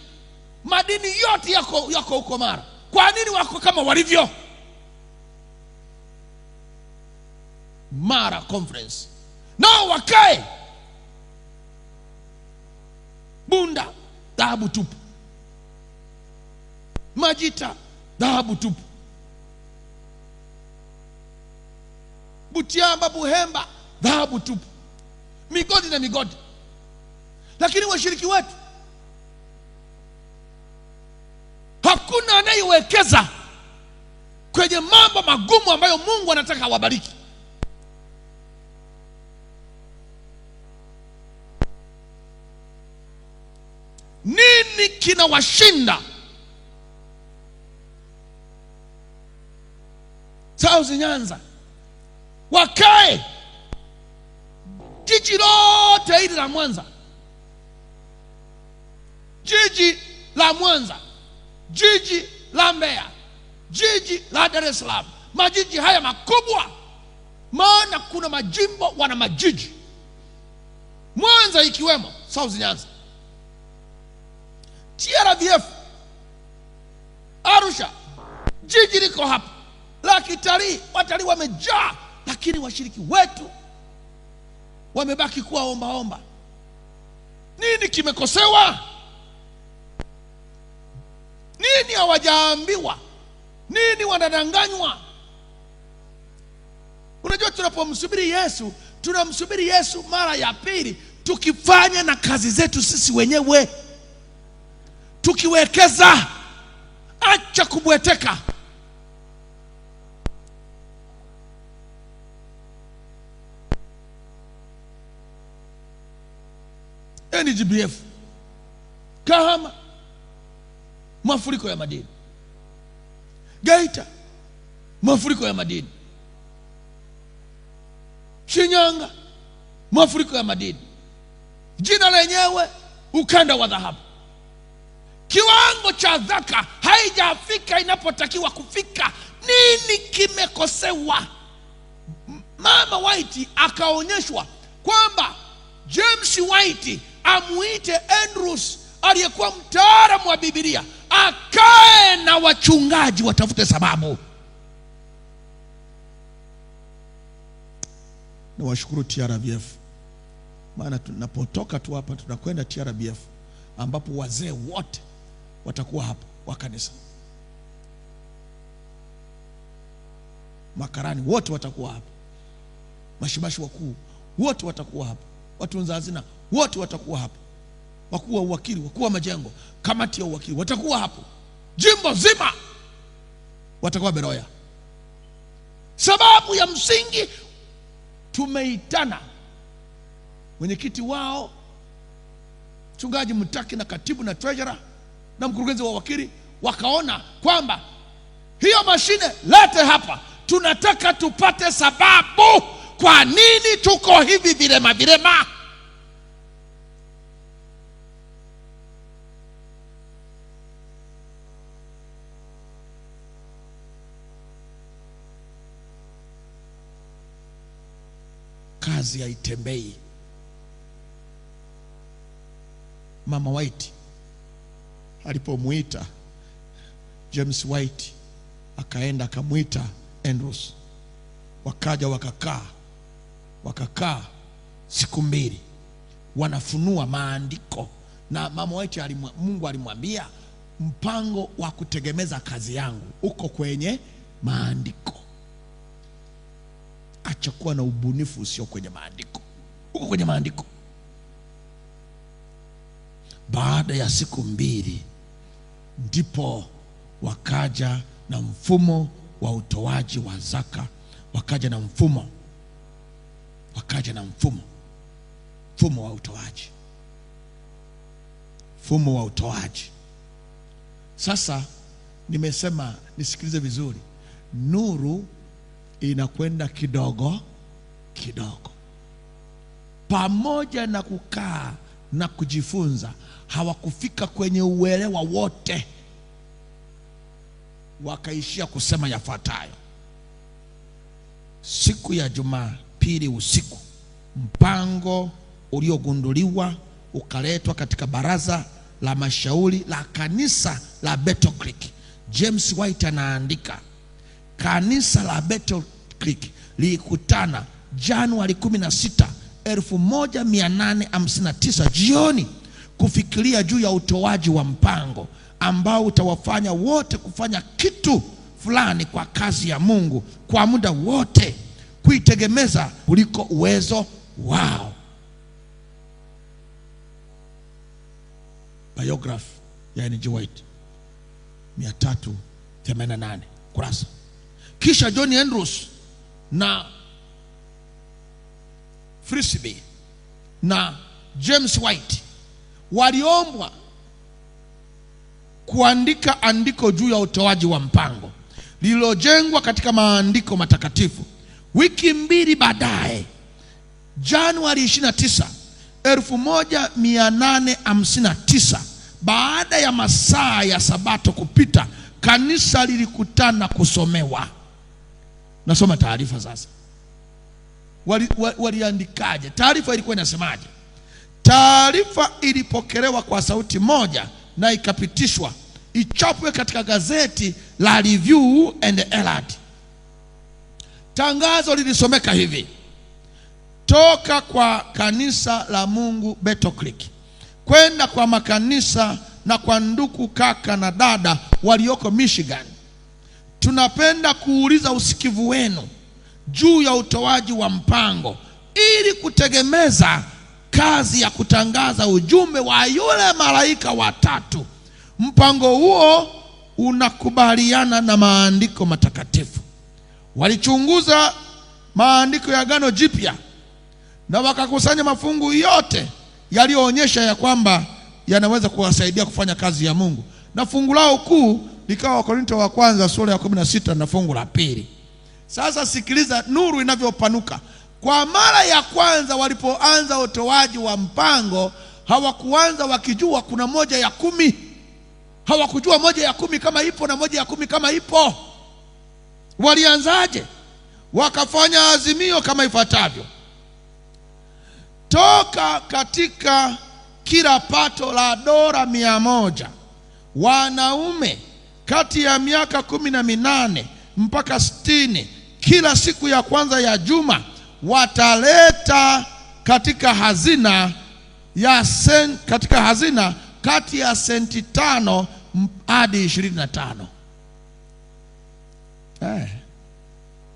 madini yote yako huko Mara, kwa nini wako kama walivyo. Mara Conference nao wakae. Bunda dhahabu tupu, Majita dhahabu tupu, Butiama Buhemba dhahabu tupu, migodi na migodi. Lakini washiriki wetu hakuna anayewekeza kwenye mambo magumu ambayo Mungu anataka awabariki. Nini kinawashinda? South Nyanza wakae, jiji lote hili la Mwanza, jiji la Mwanza, jiji la Mbeya, jiji la Dar es Salaam, majiji haya makubwa, maana kuna majimbo wana majiji, Mwanza ikiwemo South Nyanza. TRVF Arusha, jiji liko hapa la kitalii, watalii wamejaa, lakini washiriki wetu wamebaki kuwa omba. Nini kimekosewa? Nini hawajaambiwa? Nini wanadanganywa? Unajua, tunapomsubiri Yesu, tunamsubiri Yesu mara ya pili tukifanya na kazi zetu sisi wenyewe, tukiwekeza. Acha kubweteka. NGBF Kahama, mafuriko ya madini. Geita, mafuriko ya madini. Shinyanga, mafuriko ya madini. Jina lenyewe ukanda wa dhahabu. Kiwango cha zaka haijafika inapotakiwa kufika. Nini kimekosewa? Mama White akaonyeshwa kwamba James White amuite Andrews aliyekuwa mtaalamu wa Biblia akae na wachungaji watafute sababu. Na washukuru TRVF, maana tunapotoka tu hapa tunakwenda TRVF ambapo wazee wote watakuwa hapa wa kanisa, makarani wote watakuwa hapa, mashibashi wakuu wote watakuwa hapa, watunza hazina wote watakuwa hapa, wakuu wa uwakili, wakuu wa majengo, kamati ya uwakili watakuwa hapo, jimbo zima watakuwa Beroya. Sababu ya msingi, tumeitana mwenyekiti wao mchungaji Mutaki na katibu na treasurer na mkurugenzi wa wakili, wakaona kwamba hiyo mashine lete hapa, tunataka tupate sababu kwa nini tuko hivi vilema. Kazi haitembei. Mama White alipomuita James White, akaenda akamuita Andrews, wakaja wakakaa siku mbili, wanafunua maandiko. Na Mama White Mungu alimwambia mpango wa kutegemeza kazi yangu uko kwenye maandiko. Acha kuwa na ubunifu usio kwenye maandiko, uko kwenye maandiko. Baada ya siku mbili ndipo wakaja na mfumo wa utoaji wa zaka, wakaja na mfumo wa utoaji, mfumo wa utoaji. Sasa nimesema, nisikilize vizuri, nuru inakwenda kidogo kidogo. Pamoja na kukaa na kujifunza, hawakufika kwenye uelewa wote, wakaishia kusema yafuatayo. Siku ya Jumapili usiku, mpango uliogunduliwa ukaletwa katika baraza la mashauri la kanisa la Battle Creek. James White anaandika, kanisa la Battle Creek lilikutana Januari 16, 1859 jioni kufikiria juu ya utoaji wa mpango ambao utawafanya wote kufanya kitu fulani kwa kazi ya Mungu kwa muda wote, kuitegemeza kuliko uwezo wao. Biography ya N.G. White 388 kurasa. Kisha John Andrews na Frisbee na James White waliombwa kuandika andiko juu ya utoaji wa mpango lililojengwa katika maandiko matakatifu. Wiki mbili baadaye, Januari 29, 1859, baada ya masaa ya Sabato kupita, kanisa lilikutana kusomewa. Nasoma taarifa sasa. Waliandikaje? Taarifa ilikuwa inasemaje? Taarifa ilipokelewa kwa sauti moja na ikapitishwa ichapwe katika gazeti la Review and Herald. Tangazo lilisomeka hivi: toka kwa kanisa la Mungu Battle Creek kwenda kwa makanisa na kwa ndugu, kaka na dada walioko Michigan, tunapenda kuuliza usikivu wenu juu ya utoaji wa mpango ili kutegemeza kazi ya kutangaza ujumbe wa yule malaika watatu. Mpango huo unakubaliana na maandiko matakatifu. Walichunguza maandiko ya Agano Jipya na wakakusanya mafungu yote yaliyoonyesha ya kwamba yanaweza kuwasaidia kufanya kazi ya Mungu, na fungu lao kuu likawa Wakorintho wa kwanza sura ya 16 na fungu la 2. Sasa sikiliza nuru inavyopanuka. Kwa mara ya kwanza walipoanza utoaji wa mpango, hawakuanza wakijua kuna moja ya 10. Hawakujua moja ya 10 kama ipo na moja ya 10 kama ipo. Walianzaje? Wakafanya azimio kama ifuatavyo: toka katika kila pato la dola 100, wanaume kati ya miaka 18 mpaka 60 kila siku ya kwanza ya juma wataleta katika hazina kati ya senti 5 hadi 25.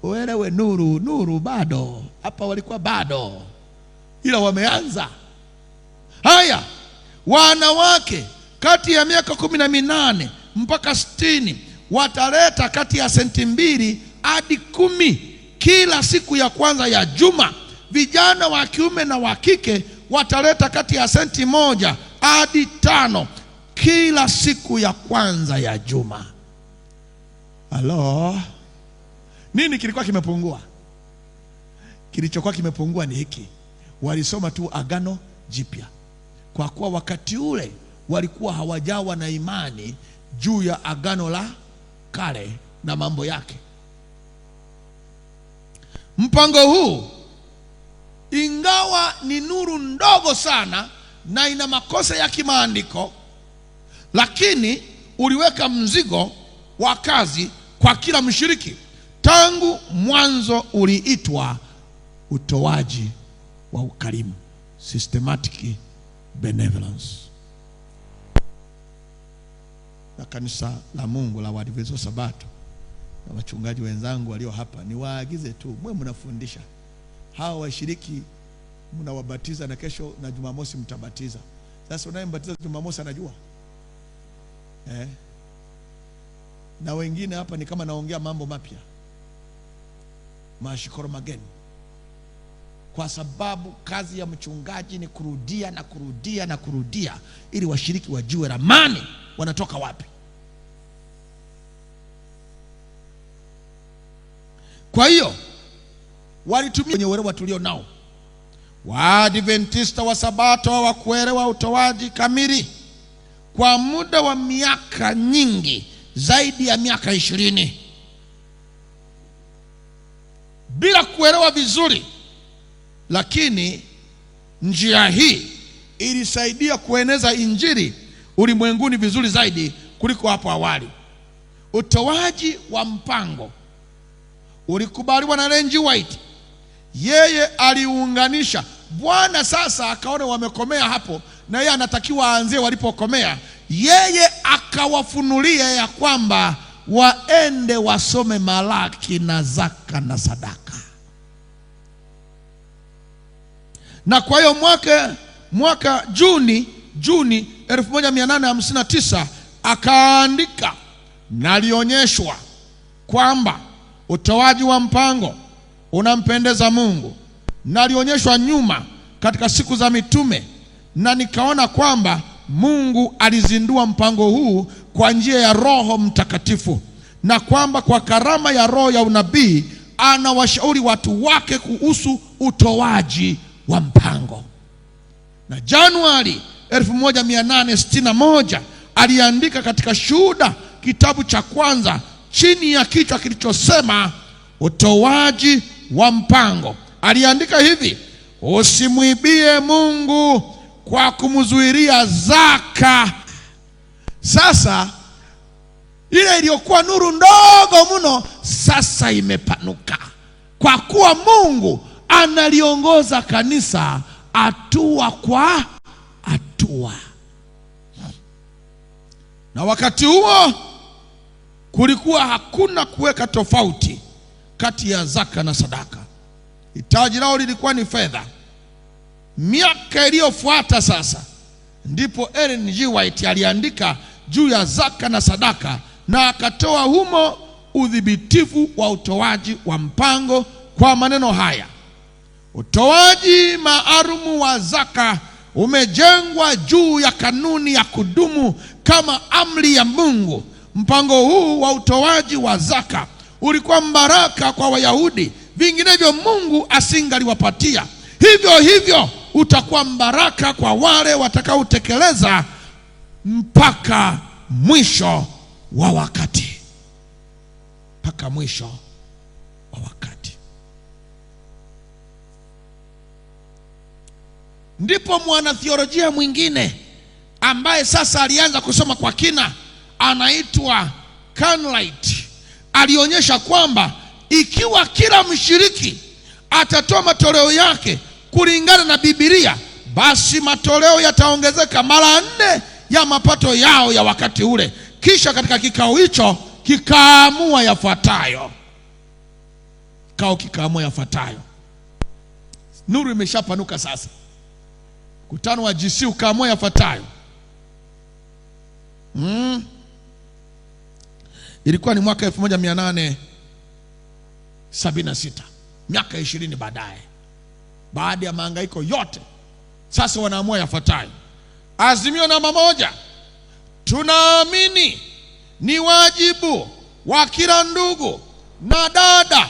Uelewe nuru bado hapa, walikuwa bado, ila wameanza. Haya, wanawake kati ya miaka 18 mpaka 60 wataleta kati ya senti 2 hadi 10 kila siku ya kwanza ya juma. Vijana wa kiume na wa kike wataleta kati ya senti 1 hadi 5 kila siku ya kwanza ya juma. Halo, nini kilikuwa kimepungua? Kilichokuwa kimepungua ni hiki: walisoma tu Agano Jipya, kwa kuwa wakati ule walikuwa hawajawa na imani juu ya Agano la Kale na mambo yake. Mpango huu, ingawa ni nuru ndogo sana na ina makosa ya kimaandiko, lakini uliweka mzigo wa kazi kwa kila mshiriki. Tangu mwanzo uliitwa utoaji wa ukarimu, systematic benevolence. Na kanisa la Mungu la Waadventista Sabato na wachungaji wenzangu walio hapa, niwaagize tu mwe mnafundisha hawa washiriki, mnawabatiza na kesho na Jumamosi mtabatiza. Sasa unayembatiza Jumamosi anajua Na wengine hapa ni kama naongea mambo mapya, mashikoro mageni, kwa sababu kazi ya mchungaji ni kurudia na kurudia na kurudia, ili washiriki wajue ramani wanatoka wapi. Kwa hiyo walitumia kwenye uelewa tulio nao. Waadventista wa Sabato hawakuelewa utoaji kamili kwa muda wa miaka nyingi, zaidi ya miaka 20, bila kuelewa vizuri. Lakini njia hii ilisaidia kueneza injili ulimwenguni vizuri zaidi kuliko hapo awali. Utoaji wa mpango ulikubaliwa na Ellen G. White. Yeye aliunganisha. Bwana sasa akaona wamekomea hapo, na yeye anatakiwa aanzie walipokomea. Yeye akawafunulia ya kwamba waende wasome Malaki na zaka na sadaka. Na kwa hiyo mwaka Juni 1859 akaandika, na alionyeshwa kwamba utoaji wa mpango unampendeza Mungu. Na alionyeshwa nyuma katika siku za mitume, na nikaona kwamba Mungu alizindua mpango huu kwa njia ya Roho Mtakatifu, na kwamba kwa karama ya roho ya unabii anawashauri watu wake kuhusu utoaji wa mpango. Na Januari 1861 aliandika katika Shuhuda kitabu cha kwanza chini ya kichwa kilichosema utoaji wa mpango. Aliandika hivi: usimwibie Mungu kwa kumzuilia zaka. Sasa ile iliyokuwa nuru ndogo mno sasa imepanuka, kwa kuwa Mungu analiongoza kanisa hatua kwa hatua. Na wakati huo kulikuwa hakuna kuweka tofauti kati ya zaka na sadaka. Hitaji lao lilikuwa ni fedha. Miaka iliyofuata sasa ndipo Ellen G. White aliandika juu ya zaka na sadaka, na akatoa humo udhibitifu wa utoaji wa mpango kwa maneno haya: utoaji maalumu wa zaka umejengwa juu ya kanuni ya kudumu kama amri ya Mungu. Mpango huu wa utoaji wa zaka ulikuwa mbaraka kwa Wayahudi, vinginevyo Mungu asingaliwapatia. Hivyo hivyo utakuwa mbaraka kwa wale watakaotekeleza mpaka mwisho wa wakati. Mpaka mwisho wa wakati. Ndipo mwanatheolojia mwingine ambaye sasa alianza kusoma kwa kina, anaitwa Carnlight, alionyesha kwamba ikiwa kila mshiriki atatoa matoleo yake kulingana na Biblia, basi matoleo yataongezeka mara 4 ya mapato yao ya wakati ule. Kisha katika kikao hicho kikaamua yafuatayo. Kikaamua yafuatayo. Nuru imeshapanuka sasa. Mkutano wa GC ukaamua yafuatayo. Ilikuwa ni mwaka 1876, miaka 20 baadaye. Baada ya mahangaiko yote, sasa wanaamua yafuatayo. Azimio namba 1: tunaamini ni wajibu wa kila ndugu na dada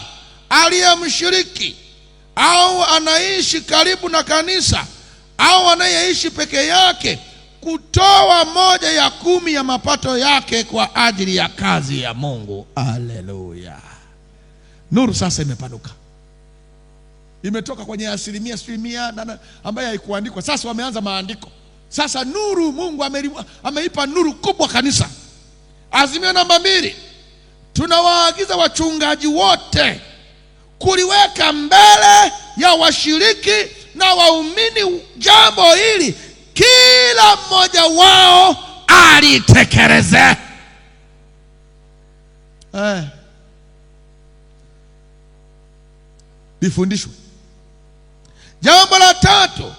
aliyemshiriki au anaishi karibu na kanisa au anayeishi peke yake kutoa 1/10 ya mapato yake kwa ajili ya kazi ya Mungu. Haleluya. Nuru sasa imepanuka. Imetoka kwenye asilimia ambayo haikuandikwa. Sasa wameanza maandiko. Sasa nuru, Mungu ameipa nuru kubwa kanisa. Azimio namba 2: tunawaagiza wachungaji wote kuliweka mbele ya washiriki na waumini jambo hili, kila mmoja wao alitekeleze. Lifundishwe. Jambo la 3,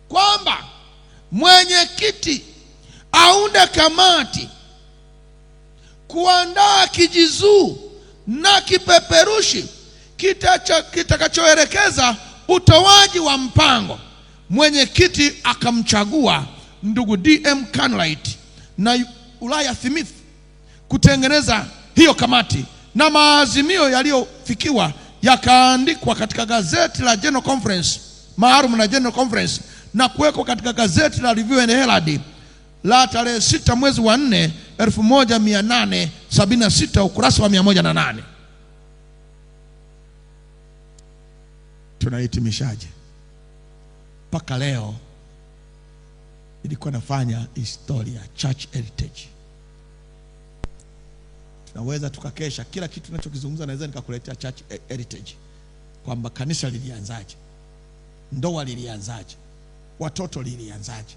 kwamba mwenyekiti aunde kamati kuandaa kijizuu na kipeperushi kitakachoelekeza utoaji wa mpango. Mwenyekiti akamchagua ndugu DM Carnwright na Ulaya Smith kutengeneza hiyo kamati, na maazimio yaliyofikiwa yakaandikwa katika gazeti la General Conference, maalum na General Conference, na kuwekwa katika gazeti la Review and Herald la tarehe 6 mwezi wa 4 1876, ukurasa wa 108. Tunahitimishaje? Mpaka leo ilikuwa nafanya historia, church heritage. Tunaweza tukakesha, kila kitu tunachokizungumza naweza nikakuletea church heritage, kwamba kanisa lilianzaje, ndoa lilianzaje, watoto lilianzaje.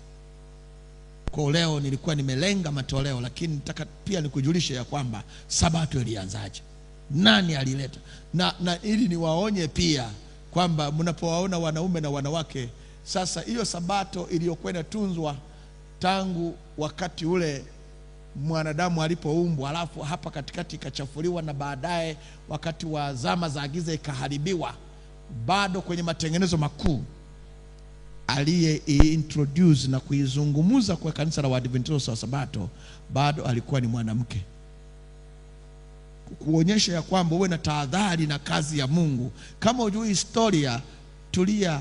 Kwa leo nilikuwa nimelenga matoleo, lakini nataka pia nikujulishe ya kwamba sabato ilianzaje, nani alileta, na ili niwaonye pia kwamba mnapowaona wanaume na wanawake sasa, hiyo sabato iliyokuwa inatunzwa tangu wakati ule mwanadamu alipoumbwa, alafu hapa katikati ikachafuliwa, na baadaye wakati wa zama za giza ikaharibiwa, bado kwenye matengenezo makuu aliye introduce na kuizungumuza kwa kanisa la Waadventista wa Sabato bado alikuwa ni mwanamke, kuonyesha ya kwamba uwe na tahadhari na kazi ya Mungu. Kama hujui historia, tulia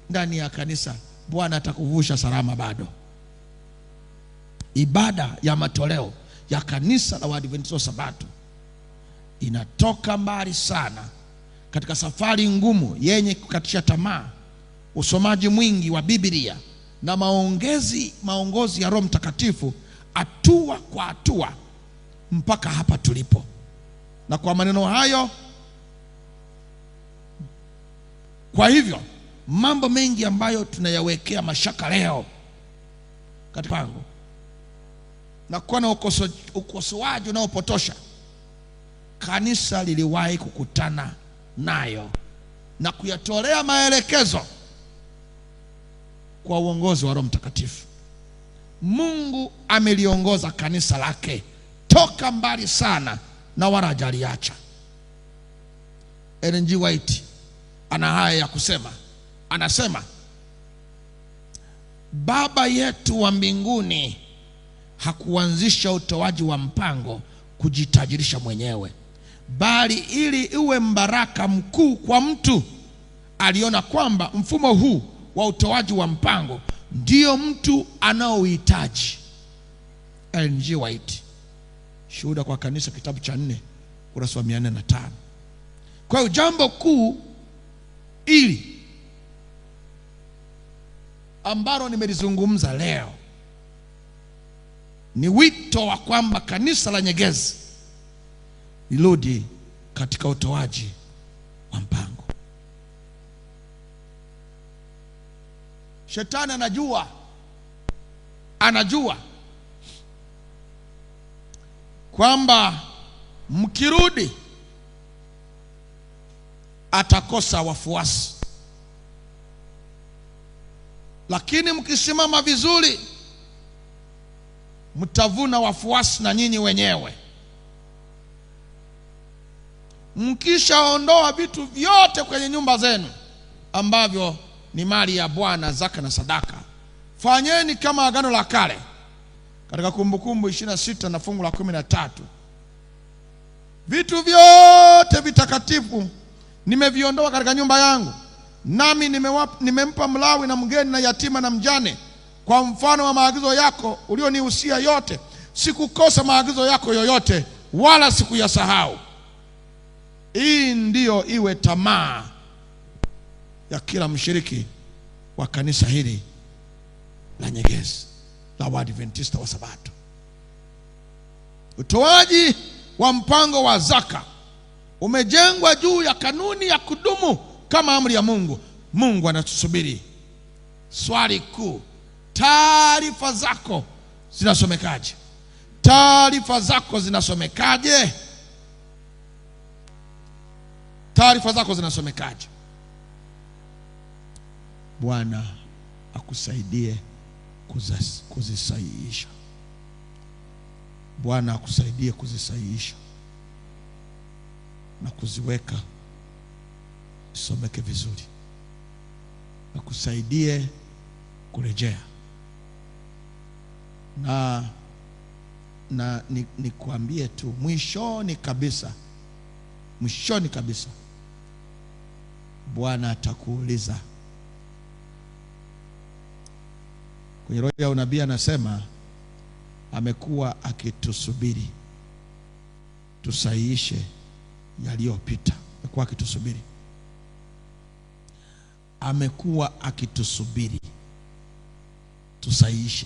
ndani ya kanisa, Bwana atakuvusha salama. Bado ibada ya matoleo ya kanisa la Waadventista wa Sabato inatoka mbali sana, katika safari ngumu yenye kukatisha tamaa, usomaji mwingi wa Biblia na maongozi ya Roho Mtakatifu, hatua kwa hatua mpaka hapa tulipo. Na kwa maneno hayo, kwa hivyo mambo mengi ambayo tunayawekea mashaka leo katika pango na kuwa na ukosoaji unaopotosha, kanisa liliwahi kukutana nayo na kuyatolea maelekezo kwa uongozi wa Roho Mtakatifu. Mungu ameliongoza kanisa lake toka mbali sana na wala hajaliacha. Ellen G. White ana haya ya kusema, anasema, Baba yetu wa mbinguni hakuanzisha utoaji wa mpango kujitajirisha mwenyewe, bali ili uwe mbaraka mkuu kwa mtu. Aliona kwamba mfumo huu wa utoaji wa mpango ndio mtu anaohitaji. Ellen G. White, Shuhuda kwa Kanisa, kitabu cha 4 ukurasa wa 405. Kwa hiyo jambo kuu ili ambalo nimelizungumza leo ni wito wa kwamba kanisa la Nyegezi lirudi katika utoaji wa mpango. Shetani anajua kwamba mkirudi atakosa wafuasi, lakini mkisimama vizuri mtavuna wafuasi na nyinyi wenyewe. Mkishaondoa vitu vyote kwenye nyumba zenu ambavyo ni mali ya Bwana, zaka na sadaka, fanyeni kama Agano la Kale katika Kumbukumbu 26 na fungu la 13. Vitu vyote vitakatifu nimeviondoa katika nyumba yangu, nami nimempa Mlawi na mgeni na yatima na mjane kwa mfano wa maagizo yako ulionihusia yote. Sikukosa maagizo yako yoyote, wala sikuyasahau. Hii ndiyo iwe tamaa ya kila mshiriki wa kanisa hili la Nyegezi la Waadventista wa Sabato. Utoaji wa mpango wa zaka umejengwa juu ya kanuni ya kudumu kama amri ya Mungu. Mungu anatusubiri. Swali kuu, taarifa zako zinasomekaje? Taarifa zako zinasomekaje? Taarifa zako zinasomekaje? Bwana akusaidie kuzisahihisha. Bwana akusaidie kuzisahihisha na kuziweka isomeke vizuri, akusaidie kurejea. Na nikuambie tu mwishoni kabisa, Bwana atakuuliza. Kwenye roho ya unabii anasema amekuwa akitusubiri tusahihishe yaliyopita. Amekuwa akitusubiri tusahihishe.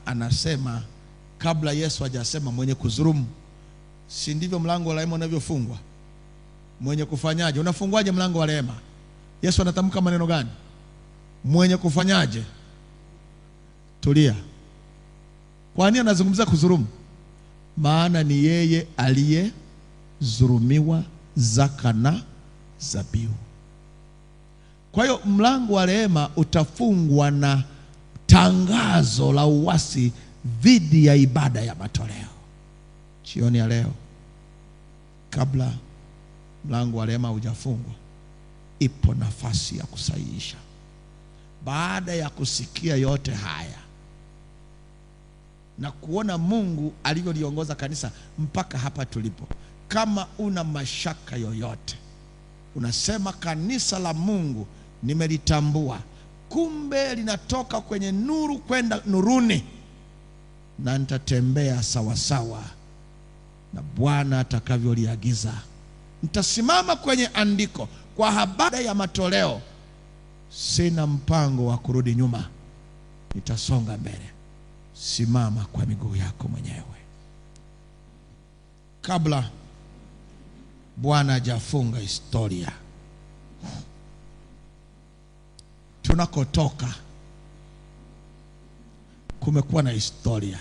Anasema kabla Yesu hajasema mwenye kudhulumu, si ndivyo mlango wa rehema unavyofungwa? Mwenye kufanyaje? Unafungwaje mlango wa rehema? Yesu anatamka maneno gani? Mwenye kufanyaje? Tulia. Kwa nini anazungumza kudhulumu? Maana ni yeye aliyedhulumiwa zaka na zabihu. Kwa hiyo mlango wa rehema utafungwa na tangazo la uasi dhidi ya ibada ya matoleo. Jioni ya leo, kabla mlango wa rehema hujafungwa, ipo nafasi ya kusahihisha. Baada ya kusikia yote haya na kuona Mungu alivyoliongoza kanisa mpaka hapa tulipo, kama una mashaka yoyote, unasema kanisa la Mungu nimelitambua, kumbe linatoka kwenye nuru kwenda nuruni, na nitatembea sawasawa na Bwana atakavyoliagiza. Nitasimama kwenye andiko kwa habari ya matoleo. Sina mpango wa kurudi nyuma, nitasonga mbele. Simama kwa miguu yako mwenyewe. Kabla Bwana hajafunga historia, tunakotoka kumekuwa na historia.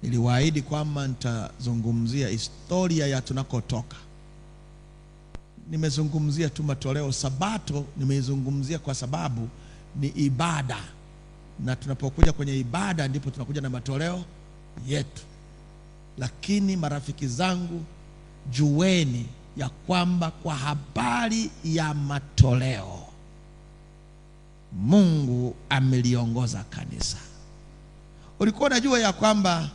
Niliwaahidi kwamba nitazungumzia historia ya tunakotoka. Nimezungumzia tu matoleo. Sabato nimeizungumzia kwa sababu ni ibada, na tunapokuja kwenye ibada ndipo tunakuja na matoleo yetu. Lakini marafiki zangu, jueni ya kwamba kwa habari ya matoleo, Mungu ameliongoza kanisa. Ulikuwa unajua ya kwamba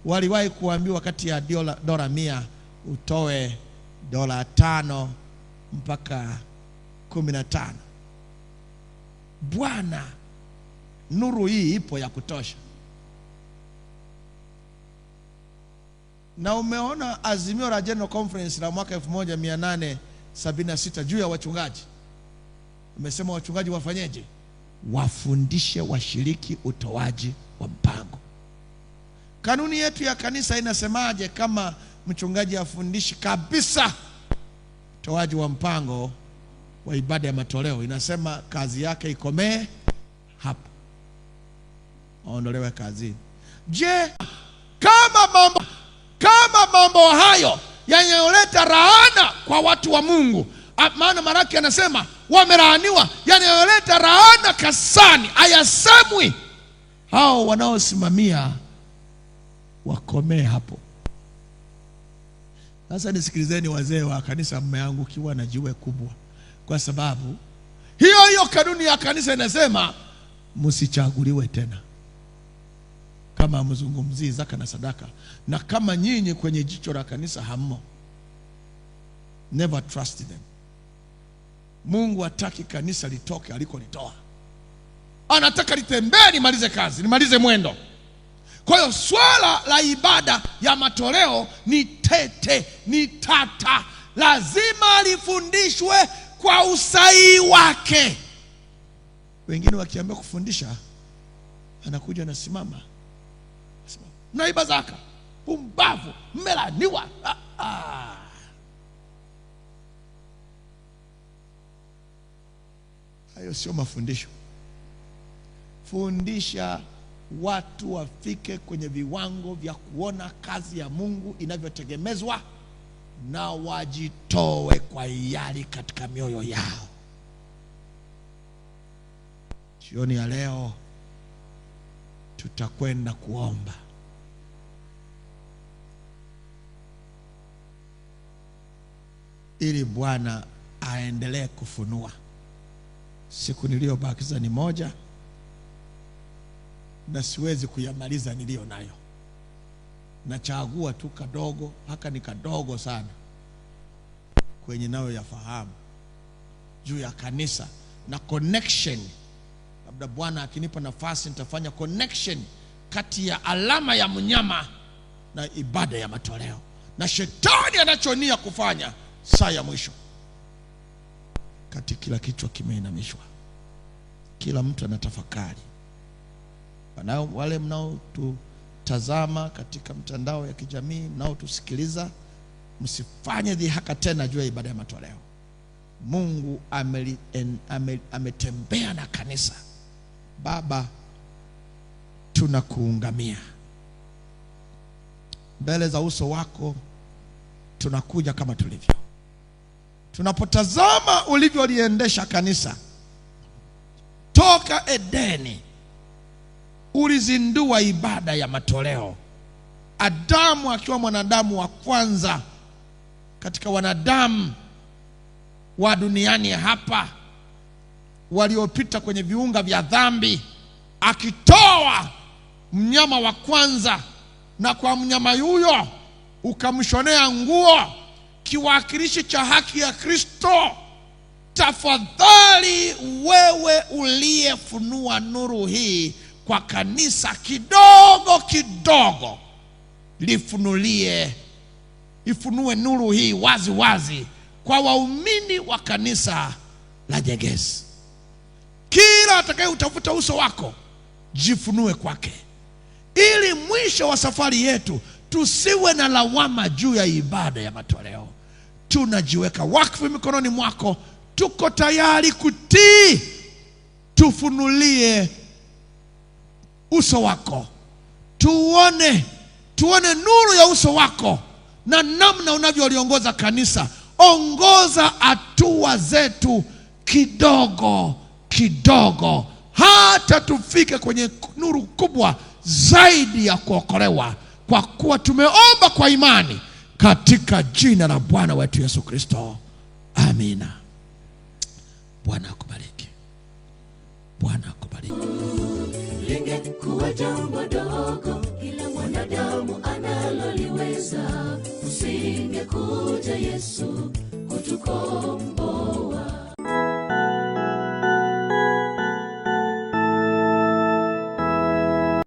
waliwahi kuambiwa kati ya dola 100 utoe dola 5 mpaka 15. Bwana, nuru hii ipo ya kutosha. Na umeona azimio la General Conference la mwaka 1876 juu ya wachungaji. Umesema wachungaji wafanyeje? Wafundishe washiriki utoaji wa mpango. Kanuni yetu ya kanisa inasemaje kama mchungaji afundishi kabisa utoaji wa mpango wa ibada ya matoleo? Inasema kazi yake ikomee hapo, aondolewe kazini. Je, kama mambo hayo yanayoleta laana kwa watu wa Mungu, maana Maraki anasema wamelaaniwa, yanayoleta laana kasani hayasemwi, hao wanaosimamia wakomee hapo. Sasa nisikilizeni wazee wa kanisa, mmeangukiwa na jiwe kubwa, kwa sababu hiyo kanuni ya kanisa inasema msichaguliwe tena kama mzungumzii zaka na sadaka, na kama nyinyi kwenye jicho la kanisa hammo. Never trust them. Mungu hataki kanisa litoke alikolitoa. Anataka litembee, limalize kazi, limalize mwendo. Kwa hiyo swala la ibada ya matoleo ni tete, ni tata. Lazima lifundishwe kwa usahihi wake. Wengine wakiambia kufundisha, anakuja anasimama, mnaiba zaka, pumbavu, mmelaniwa. Hayo sio mafundisho. Fundisha watu wafike kwenye viwango vya kuona kazi ya Mungu inavyotegemezwa, na wajitoe kwa hiari katika mioyo yao. Jioni ya leo tutakwenda kuomba. Ili Bwana aendelee kufunua. Siku niliyobakiza ni moja, na siwezi kuyamaliza niliyo nayo. Nachagua tu kadogo, haka ni kadogo sana kwenye nayo yafahamu juu ya kanisa na connection. Labda Bwana akinipa nafasi nitafanya connection kati ya alama ya mnyama na ibada ya matoleo, na shetani anachonia kufanya saa ya mwisho. Kati kila kichwa kimeinamishwa, kila mtu anatafakari. Wale mnaotutazama katika mtandao ya kijamii, mnaotusikiliza, msifanye dhihaka tena juu ya ibada ya matoleo. Mungu ametembea na kanisa. Baba, tunakuungamia mbele za uso wako. Tunakuja kama tulivyo. Tunapotazama ulivyoliendesha kanisa toka Edeni, ulizindua ibada ya matoleo. Adamu akiwa mwanadamu wa kwanza katika wanadamu wa duniani hapa waliopita kwenye viunga vya dhambi, akitoa mnyama wa kwanza, na kwa mnyama huyo ukamshonea nguo, kiwakilishi cha haki ya Kristo. Tafadhali wewe uliyefunua nuru hii kwa kanisa kidogo kidogo, ifunue nuru hii wazi wazi kwa waumini wa kanisa la Nyegezi. Kila atakaye utafuta uso wako, jifunue kwake, ili mwisho wa safari yetu tusiwe na lawama juu ya ibada ya matoleo. Tunajiweka wakfu mikononi mwako, tuko tayari kutii. Tufunulie uso wako, tuone nuru ya uso wako na namna unavyoliongoza kanisa. Ongoza hatua zetu kidogo kidogo, hata tufike kwenye nuru kubwa zaidi ya kuokolewa, kwa kuwa tumeomba kwa imani katika jina la Bwana wetu Yesu Kristo. Amina. Bwana akubariki. Bwana akubariki. Lingekuwa jambo dogo kila mwanadamu analoliweza, usingekuja Yesu kutukomboa.